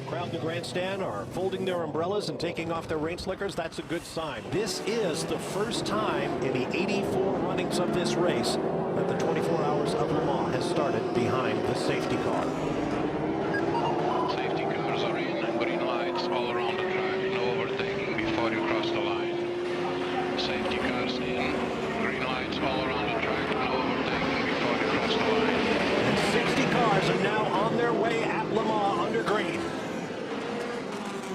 Crowd in the grandstand are folding their umbrellas and taking off their rain slickers. That's a good sign. This is the first time in the 84 runnings of this race that the 24 Hours of Le Mans has started behind the safety car. Safety cars are in, green lights all around the track, no overtaking before you cross the line. Safety cars in, green lights all around the track, no overtaking before you cross the line. And 60 cars are now on their way at Le Mans under green.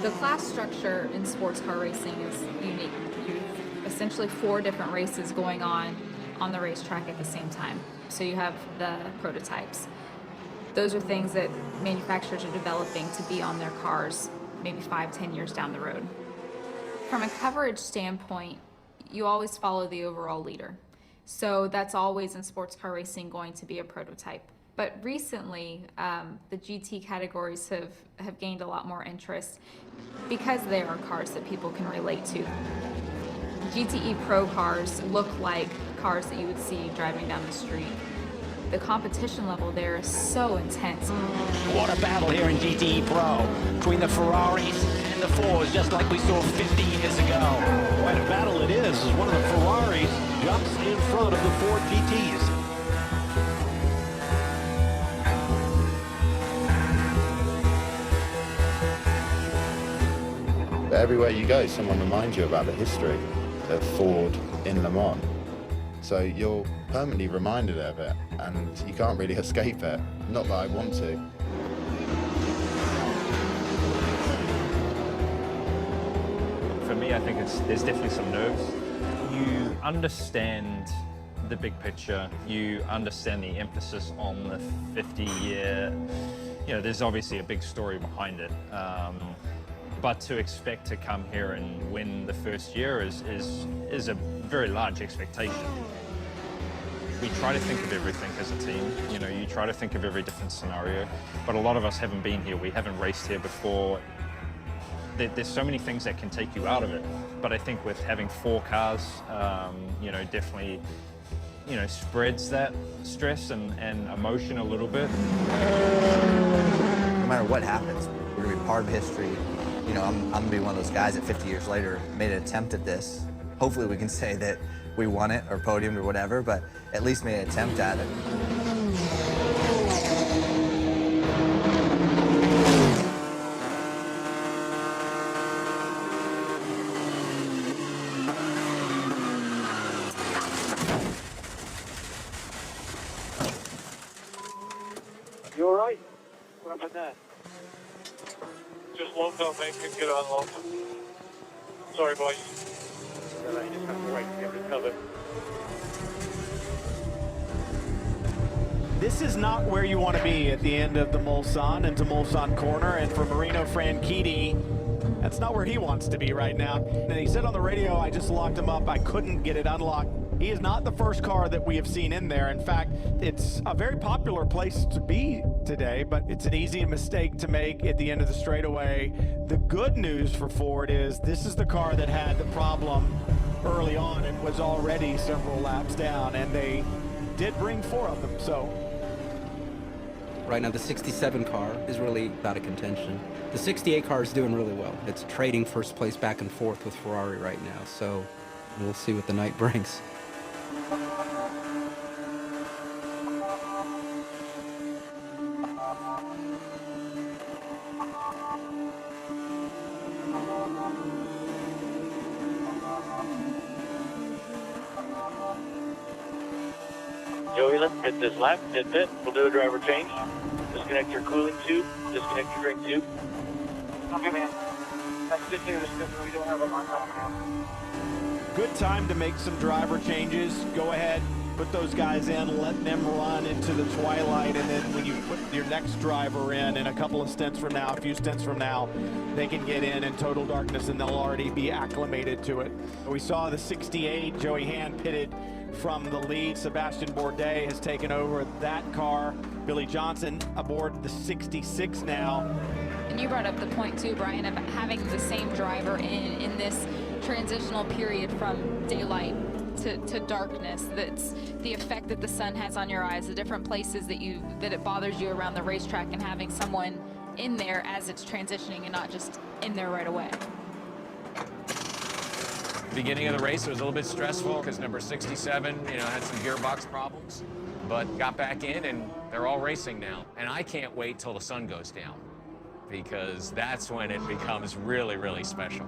The class structure in sports car racing is unique. You've essentially 4 different races going on the racetrack at the same time. So you have the prototypes. Those are things that manufacturers are developing to be on their cars maybe 5-10 years down the road. From a coverage standpoint, you always follow the overall leader. So that's always in sports car racing going to be a prototype. But recently, the GT categories have gained a lot more interest because they are cars that people can relate to. GTE Pro cars look like cars that you would see driving down the street. The competition level there is so intense. What a battle here in GTE Pro between the Ferraris and the Fords, just like we saw 50 years ago. Quite a battle it is, as one of the Ferraris jumps in front of the Ford GTs. But everywhere you go, someone reminds you about the history of Ford in Le Mans. So you're permanently reminded of it, and you can't really escape it. Not that I want to. For me, I think there's definitely some nerves. You understand the big picture. You understand the emphasis on the 50-year you know, there's obviously a big story behind it. But to expect to come here and win the first year is a very large expectation. We try to think of everything as a team. You know, you try to think of every different scenario, but a lot of us haven't been here. We haven't raced here before. There's so many things that can take you out of it. But I think with having 4 cars, you know, definitely, you know, spreads that stress and emotion a little bit. No matter what happens, we're gonna be part of history. You know, I'm gonna be one of those guys that 50 years later made an attempt at this. Hopefully we can say that we won it or podiumed or whatever, but at least made an attempt at it. You all right? What happened there? Just locked up, mate. Couldn't get it unlocked. Sorry, boys. You just have to wait to get recovered. This is not where you want to be at the end of the Mulsanne into Mulsanne corner, and for Marino Franchitti, that's not where he wants to be right now. And he said on the radio, I just locked him up, I couldn't get it unlocked. He is not the first car that we have seen in there. In fact, it's a very popular place to be today, but it's an easy mistake to make at the end of the straightaway. The good news for Ford is this is the car that had the problem early on and was already several laps down, and they did bring 4 of them, so. Right now, the 67 car is really out of contention. The 68 car is doing really well. It's trading first place back and forth with Ferrari right now, so we'll see what the night brings. Joey, let's hit this lap, hit pit. We'll do a driver change. Disconnect your cooling tube, disconnect your drink tube. Okay, man. That's good news because we don't have a markup now. Good time to make some driver changes. Go ahead, put those guys in, let them run into the twilight, and then when you put your next driver in a couple of stints from now, a few stints from now, they can get in total darkness and they'll already be acclimated to it. We saw the 68, Joey Hand pitted from the lead. Sebastian Bourdais has taken over that car. Billy Johnson aboard the 66 now. And you brought up the point too, Brian, of having the same driver in this transitional period from daylight to darkness. That's the effect that the sun has on your eyes, the different places that it bothers you around the racetrack, and having someone in there as it's transitioning and not just in there right away. Beginning of the race, it was a little bit stressful because number 67, had some gearbox problems, but got back in and they're all racing now. And I can't wait till the sun goes down because that's when it becomes really, really special.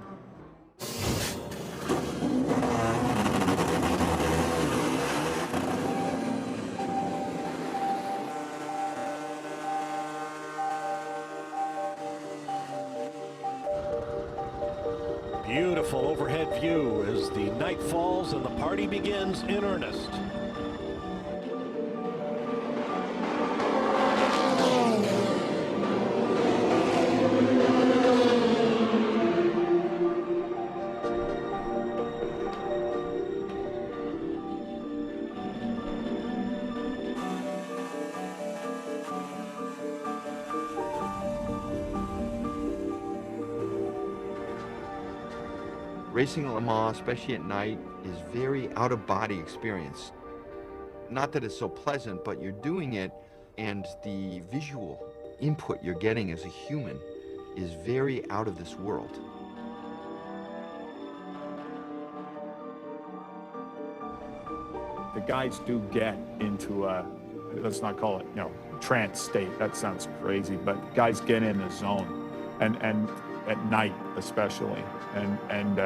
Beautiful overhead view as the night falls and the party begins in earnest. Racing at Le Mans, especially at night, is very out-of-body experience. Not that it's so pleasant, but you're doing it, and the visual input you're getting as a human is very out of this world. The guys do get into a, let's not call it, trance state. That sounds crazy, but guys get in a zone, and at night especially, and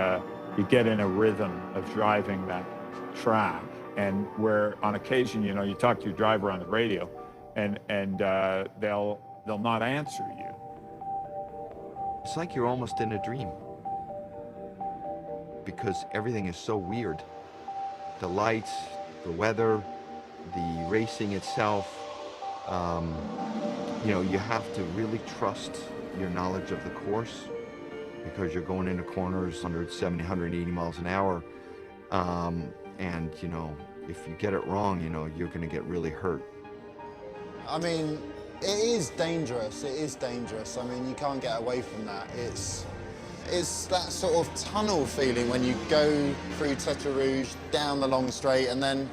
you get in a rhythm of driving that track, and where on occasion, you talk to your driver on the radio, and they'll not answer you. It's like you're almost in a dream, because everything is so weird. The lights, the weather, the racing itself, You know, you have to really trust your knowledge of the course because you're going into corners 170, 180 miles an hour. And, you know, if you get it wrong, you know, you're going to get really hurt. I mean, it is dangerous. It is dangerous. I mean, you can't get away from that. It's that sort of tunnel feeling when you go through Tetra Rouge, down the long straight, and then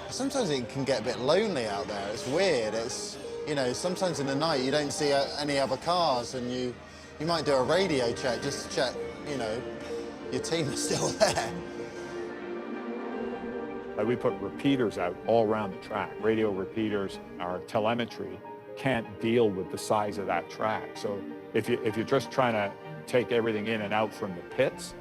sometimes it can get a bit lonely out there. It's weird. It's, you know, sometimes in the night you don't see any other cars, and you might do a radio check just to check, you know, your team is still there. We put repeaters out all around the track. Radio repeaters, our telemetry can't deal with the size of that track. So if you're just trying to take everything in and out from the pits,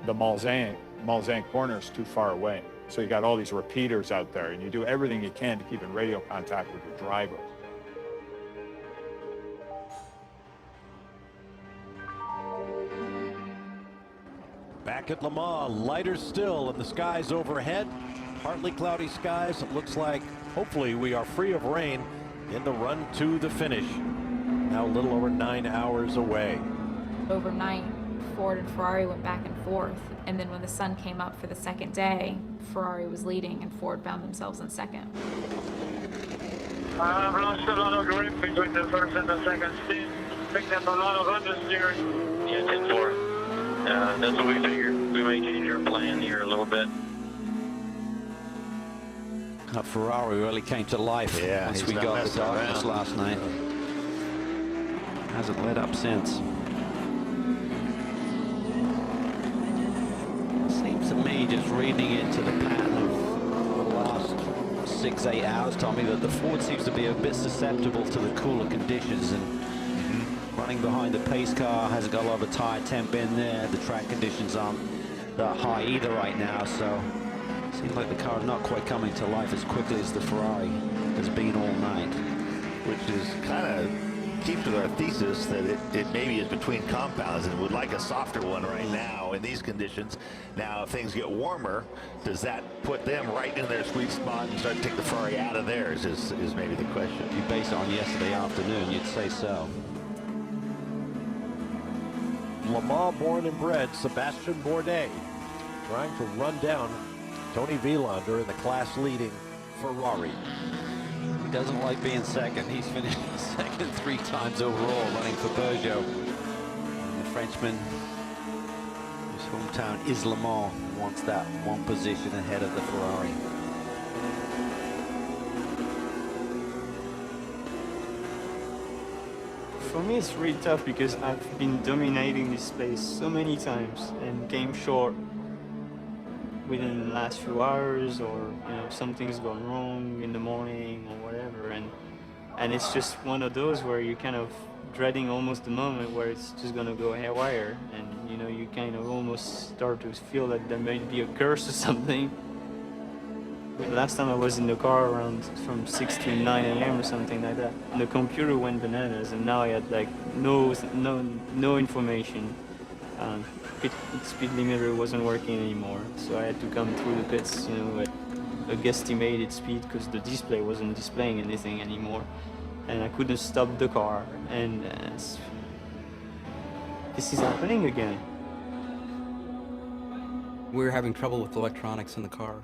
the Malzahn corner is too far away. So you got all these repeaters out there, and you do everything you can to keep in radio contact with your driver. Back at Le Mans, lighter still in the skies overhead. Partly cloudy skies. It looks like hopefully we are free of rain in the run to the finish. Now a little over 9 hours away. Overnight, Ford and Ferrari went back and forth, and then when the sun came up for the second day, Ferrari was leading and Ford found themselves in second. I've lost a lot of grip between the first and the second stint. Picked up a lot of understeer. Yeah, 10-4. That's what we figured. We may change our plan here a little bit. That Ferrari really came to life once we got the darkness last night. Hasn't let up since. Seems to me, just reading into the pattern of the last 6-8 hours, Tommy, that the Ford seems to be a bit susceptible to the cooler conditions, and running behind the pace car hasn't got a lot of tire temp in there. The track conditions aren't that high either right now, so seems like the car is not quite coming to life as quickly as the Ferrari has been all night. Which is kind of keeps with our thesis that it maybe is between compounds and would like a softer one right now in these conditions. Now, if things get warmer, does that put them right in their sweet spot and start to take the Ferrari out of theirs is maybe the question. If you base it on yesterday afternoon, you'd say so. Le Mans born and bred Sebastian Bourdais trying to run down Tony Vilander in the class-leading Ferrari. He doesn't like being second. He's finished second 3 times overall, running for Peugeot. And the Frenchman, whose hometown is Le Mans, wants that one position ahead of the Ferrari. For me, it's really tough because I've been dominating this space so many times and came short within the last few hours, or something's gone wrong in the morning or whatever, and it's just one of those where you're kind of dreading almost the moment where it's just gonna go haywire, and you kind of almost start to feel that there may be a curse or something. The last time I was in the car around from 6 to 9 a.m. or something like that, the computer went bananas, and now I had like no information. Its speed limiter wasn't working anymore, so I had to come through the pits, at a guesstimated speed because the display wasn't displaying anything anymore, and I couldn't stop the car, and this is happening again. We're having trouble with electronics in the car,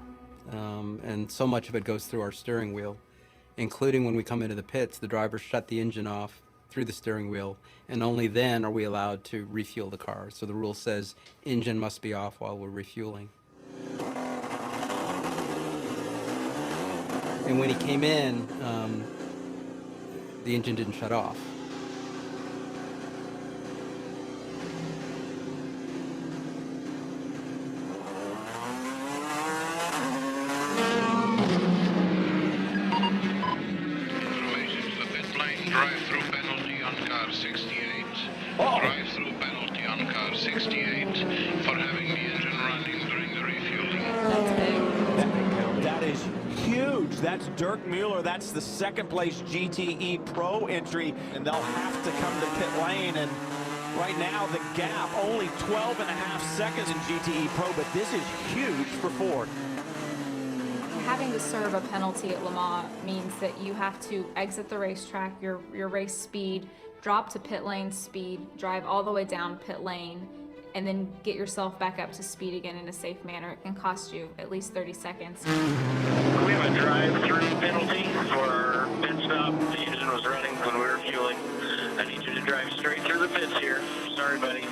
and so much of it goes through our steering wheel, including when we come into the pits, the driver shut the engine off through the steering wheel, and only then are we allowed to refuel the car. So the rule says engine must be off while we're refueling. And when he came in, the engine didn't shut off. Drive-through penalty on car 68. Drive-through penalty on car 68 for having the engine running during the refueling. That is huge. That's Dirk Mueller. That's the second place GTE Pro entry, and they'll have to come to pit lane. And right now the gap only 12.5 seconds in GTE Pro, but this is huge for Ford. Having failing to serve a penalty at Le Mans means that you have to exit the racetrack, your race speed, drop to pit lane speed, drive all the way down pit lane, and then get yourself back up to speed again in a safe manner. It can cost you at least 30 seconds. We have a drive-through penalty for our pit stop. The engine was running when we were fueling. I need you to drive straight through the pits here. Sorry, buddy.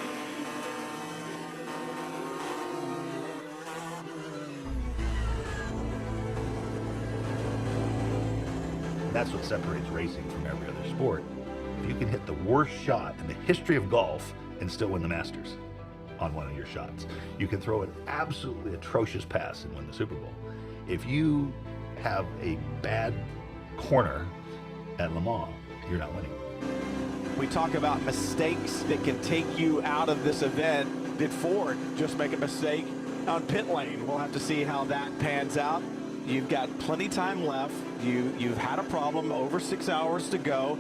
That's what separates racing from every other sport. If you can hit the worst shot in the history of golf and still win the Masters on one of your shots, you can throw an absolutely atrocious pass and win the Super Bowl. If you have a bad corner at Le Mans, you're not winning. We talk about mistakes that can take you out of this event. Did Ford just make a mistake on pit lane? We'll have to see how that pans out. You've got plenty time left. You've had a problem, over 6 hours to go,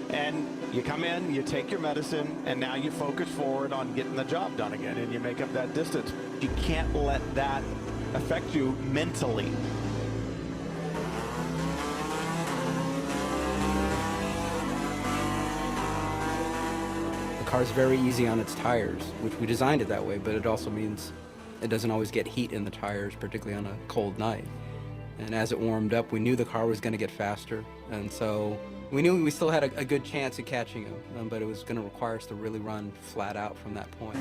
and you come in, you take your medicine, and now you focus forward on getting the job done again, and you make up that distance. You can't let that affect you mentally. The car's very easy on its tires, which we designed it that way, but it also means it doesn't always get heat in the tires, particularly on a cold night. And as it warmed up, we knew the car was going to get faster, and so we knew we still had a good chance at catching him, but it was going to require us to really run flat out from that point.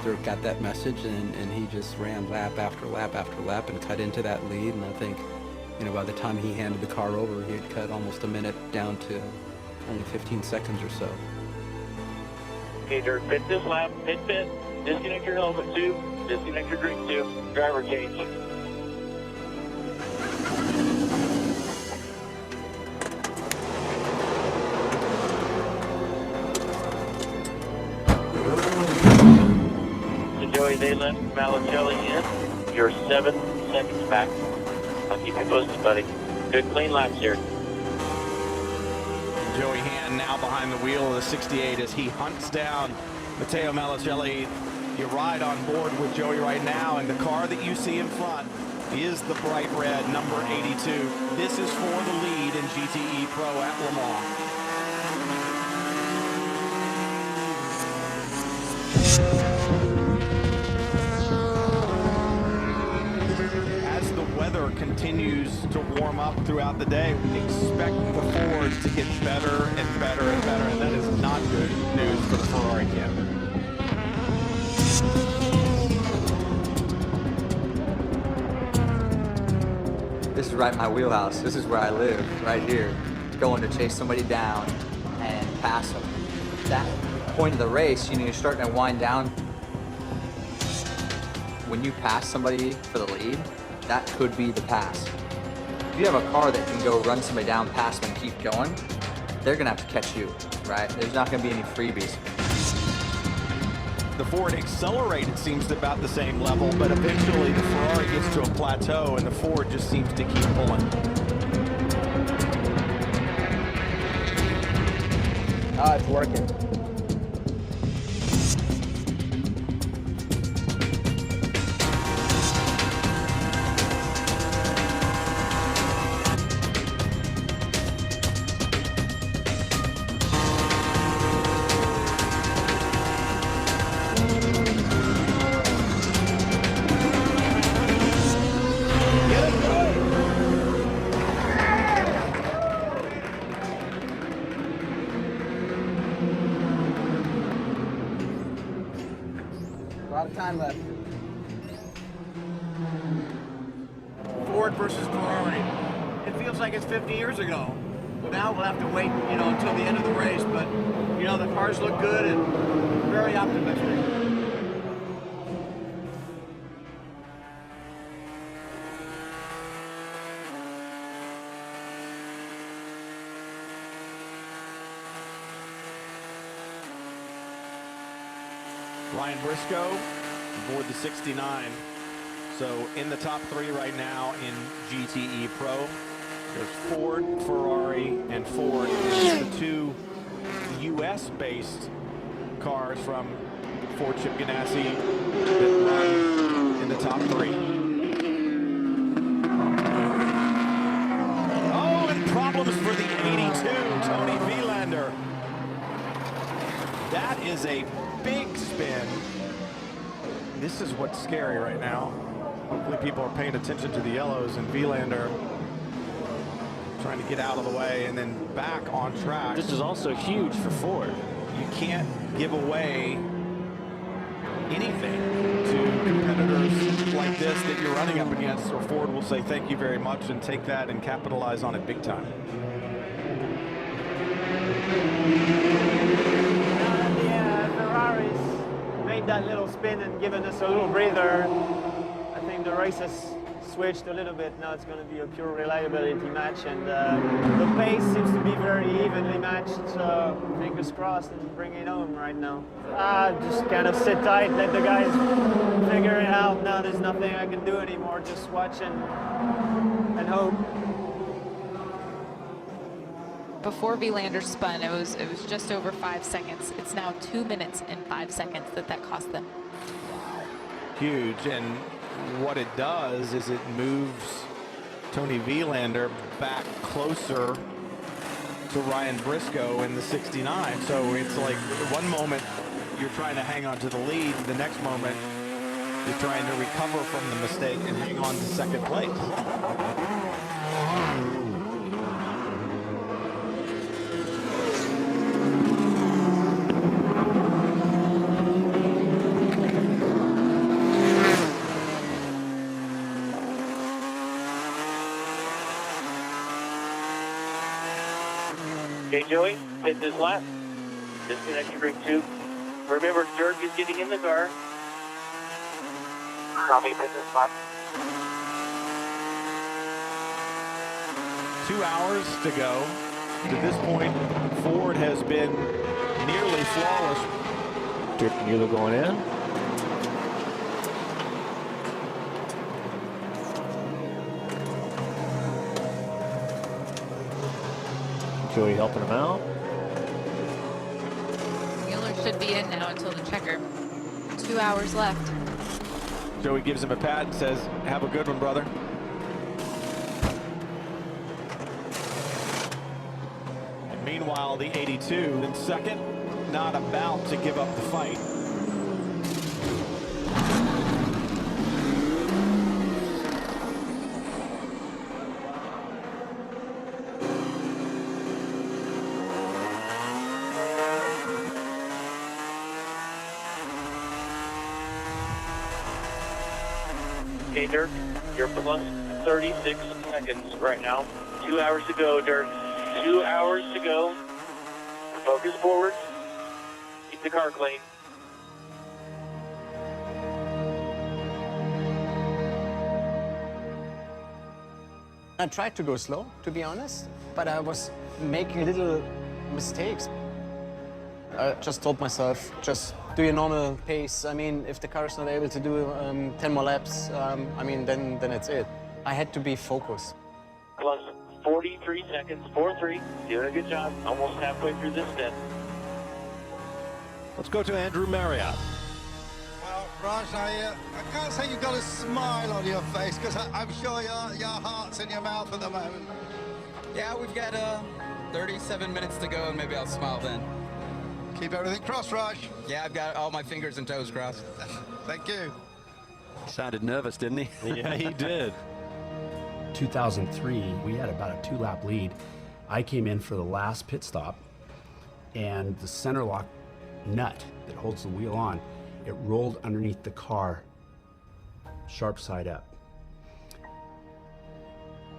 Dirk got that message, and he just ran lap after lap after lap and cut into that lead, and I think, you know, by the time he handed the car over, he had cut almost a minute down to only 15 seconds or so. Okay, Dirk, pit this lap, pit, disconnect your helmet tube, disconnect your drink tube, driver cage. So Joey, they left Malicelli in. You're 7 seconds back. I'll keep you posted, buddy. Good clean laps here. Joey Hand now behind the wheel of the 68 as he hunts down Matteo Malicelli. You ride on board with Joey right now, and the car that you see in front is the bright red number 82. This is for the lead in GTE Pro at Le Mans. As the weather continues to warm up throughout the day, expect the Fords to get better and better and better, and that is not good news for the Ferrari camp. This is right in my wheelhouse. This is where I live, right here. Going to chase somebody down and pass them. That point of the race, you know, you're starting to wind down. When you pass somebody for the lead, that could be the pass. If you have a car that can go run somebody down, pass them, and keep going, they're gonna have to catch you, right? There's not gonna be any freebies. The Ford accelerated seems to about the same level, but eventually the Ferrari gets to a plateau and the Ford just seems to keep pulling. Oh, it's working. Time left. Ford versus Ferrari. It feels like it's 50 years ago. Now we'll have to wait, you know, until the end of the race, but, you know, the cars look good and very optimistic. Ryan Briscoe aboard the 69. So in the top three right now in GTE Pro. There's Ford, Ferrari, and Ford. And the two US-based cars from Ford Chip Ganassi that run in the top three. That is a big spin. This is what's scary right now. Hopefully people are paying attention to the yellows, and Vilander trying to get out of the way and then back on track. This is also huge for Ford. You can't give away anything to competitors like this that you're running up against, or Ford will say thank you very much and take that and capitalize on it big time. Yeah, Ferraris made that little spin and given us a little breather. I think the race has switched a little bit. Now it's going to be a pure reliability match, and the pace seems to be very evenly matched, so fingers crossed and bring it home right now. Just kind of sit tight, let the guys figure it out. Now there's nothing I can do anymore, just watch and hope. Before Vilander spun, it was just over 5 seconds. It's now 2 minutes and 5 seconds that cost them. Huge, and what it does is it moves Tony Vilander back closer to Ryan Briscoe in the 69. So it's like one moment you're trying to hang on to the lead, the next moment you're trying to recover from the mistake and hang on to second place. Okay, Joey, hit this lap. Disconnect your brake tube. Remember, Dirk is getting in the car. Copy, hit this lap. 2 hours to go. To this point, Ford has been nearly flawless. Dirk Mueller going in. Joey helping him out. Mueller should be in now until the checker. 2 hours left. Joey gives him a pat and says, have a good one, brother. And meanwhile, the 82 in second, not about to give up the fight. Okay, Dirk, you're plus 36 seconds right now. 2 hours to go, Dirk. 2 hours to go. Focus forward. Keep the car clean. I tried to go slow, to be honest, but I was making little mistakes. I just told myself, just do your normal pace. I mean, if the car is not able to do 10 more laps, I mean, then it's it. I had to be focused. Plus 43 seconds, 4-3. Doing a good job. Almost halfway through this stint. Let's go to Andrew Marriott. Well, Raj, I can't say you've got a smile on your face, because I'm sure your heart's in your mouth at the moment. Yeah, we've got 37 minutes to go, and maybe I'll smile then. Keep everything crossed, Raj. Yeah, I've got all my fingers and toes crossed. Thank you. Sounded nervous, didn't he? Yeah, he did. 2003, we had about a 2-lap lead. I came in for the last pit stop, and the center lock nut that holds the wheel on, it rolled underneath the car, sharp side up.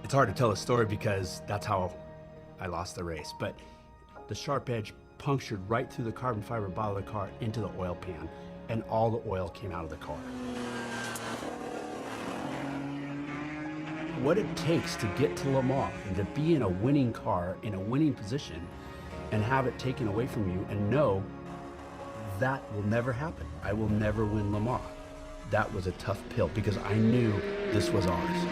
It's hard to tell the story because that's how I lost the race, but the sharp edge punctured right through the carbon fiber bottom of the car into the oil pan, and all the oil came out of the car. What it takes to get to Le Mans and to be in a winning car, in a winning position, and have it taken away from you and know that will never happen. I will never win Le Mans. That was a tough pill because I knew this was ours.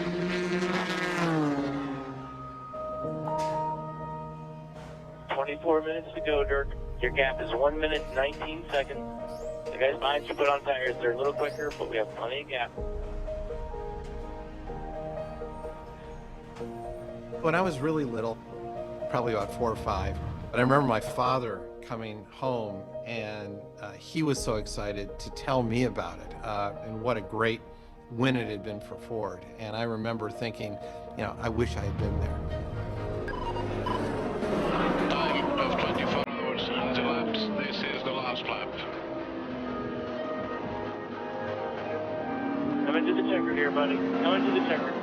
24 minutes to go, Dirk. Your gap is 1 minute, 19 seconds. The guys behind you put on tires. They're a little quicker, but we have plenty of gap. When I was really little, probably about 4 or 5, but I remember my father coming home, and he was so excited to tell me about it, and what a great win it had been for Ford. And I remember thinking, you know, I wish I had been there. Time of 24 hours and 2 laps. This is the last lap. Come into the checker here, buddy. Come into the checker.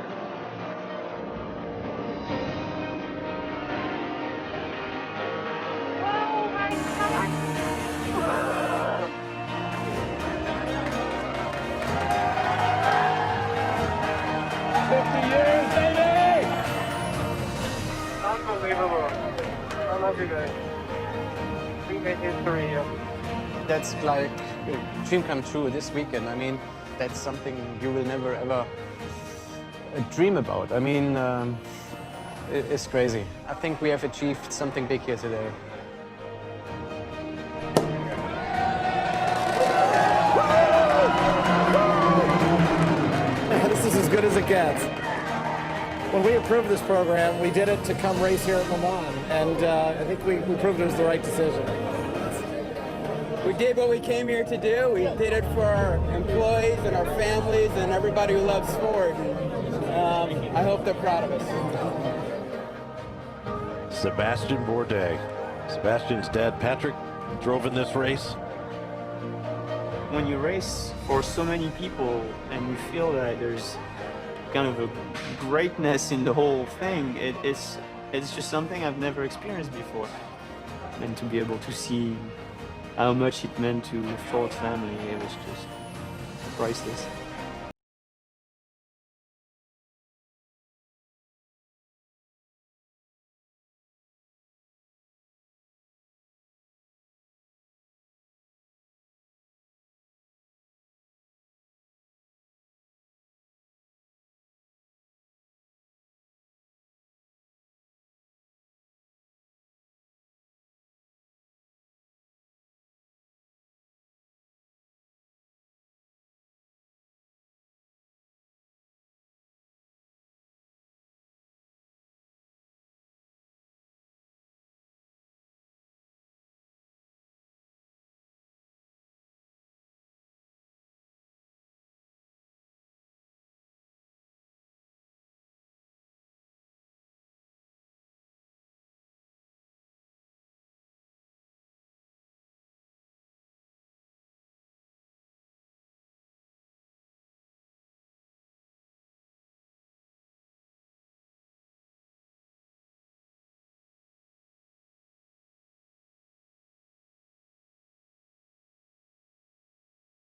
Unbelievable. I love you guys. We made history. That's like a dream come true this weekend. I mean, that's something you will never ever dream about. I mean, it's crazy. I think we have achieved something big here today. This is as good as it gets. When we approved this program, we did it to come race here at Le Mans, and I think we proved it was the right decision. We did what we came here to do. We did it for our employees and our families and everybody who loves sport. And, I hope they're proud of us. Sebastian Bourdais. Sebastian's dad, Patrick, drove in this race. When you race for so many people and you feel that there's kind of a greatness in the whole thing, it's just something I've never experienced before. And to be able to see how much it meant to Ford's family, it was just priceless.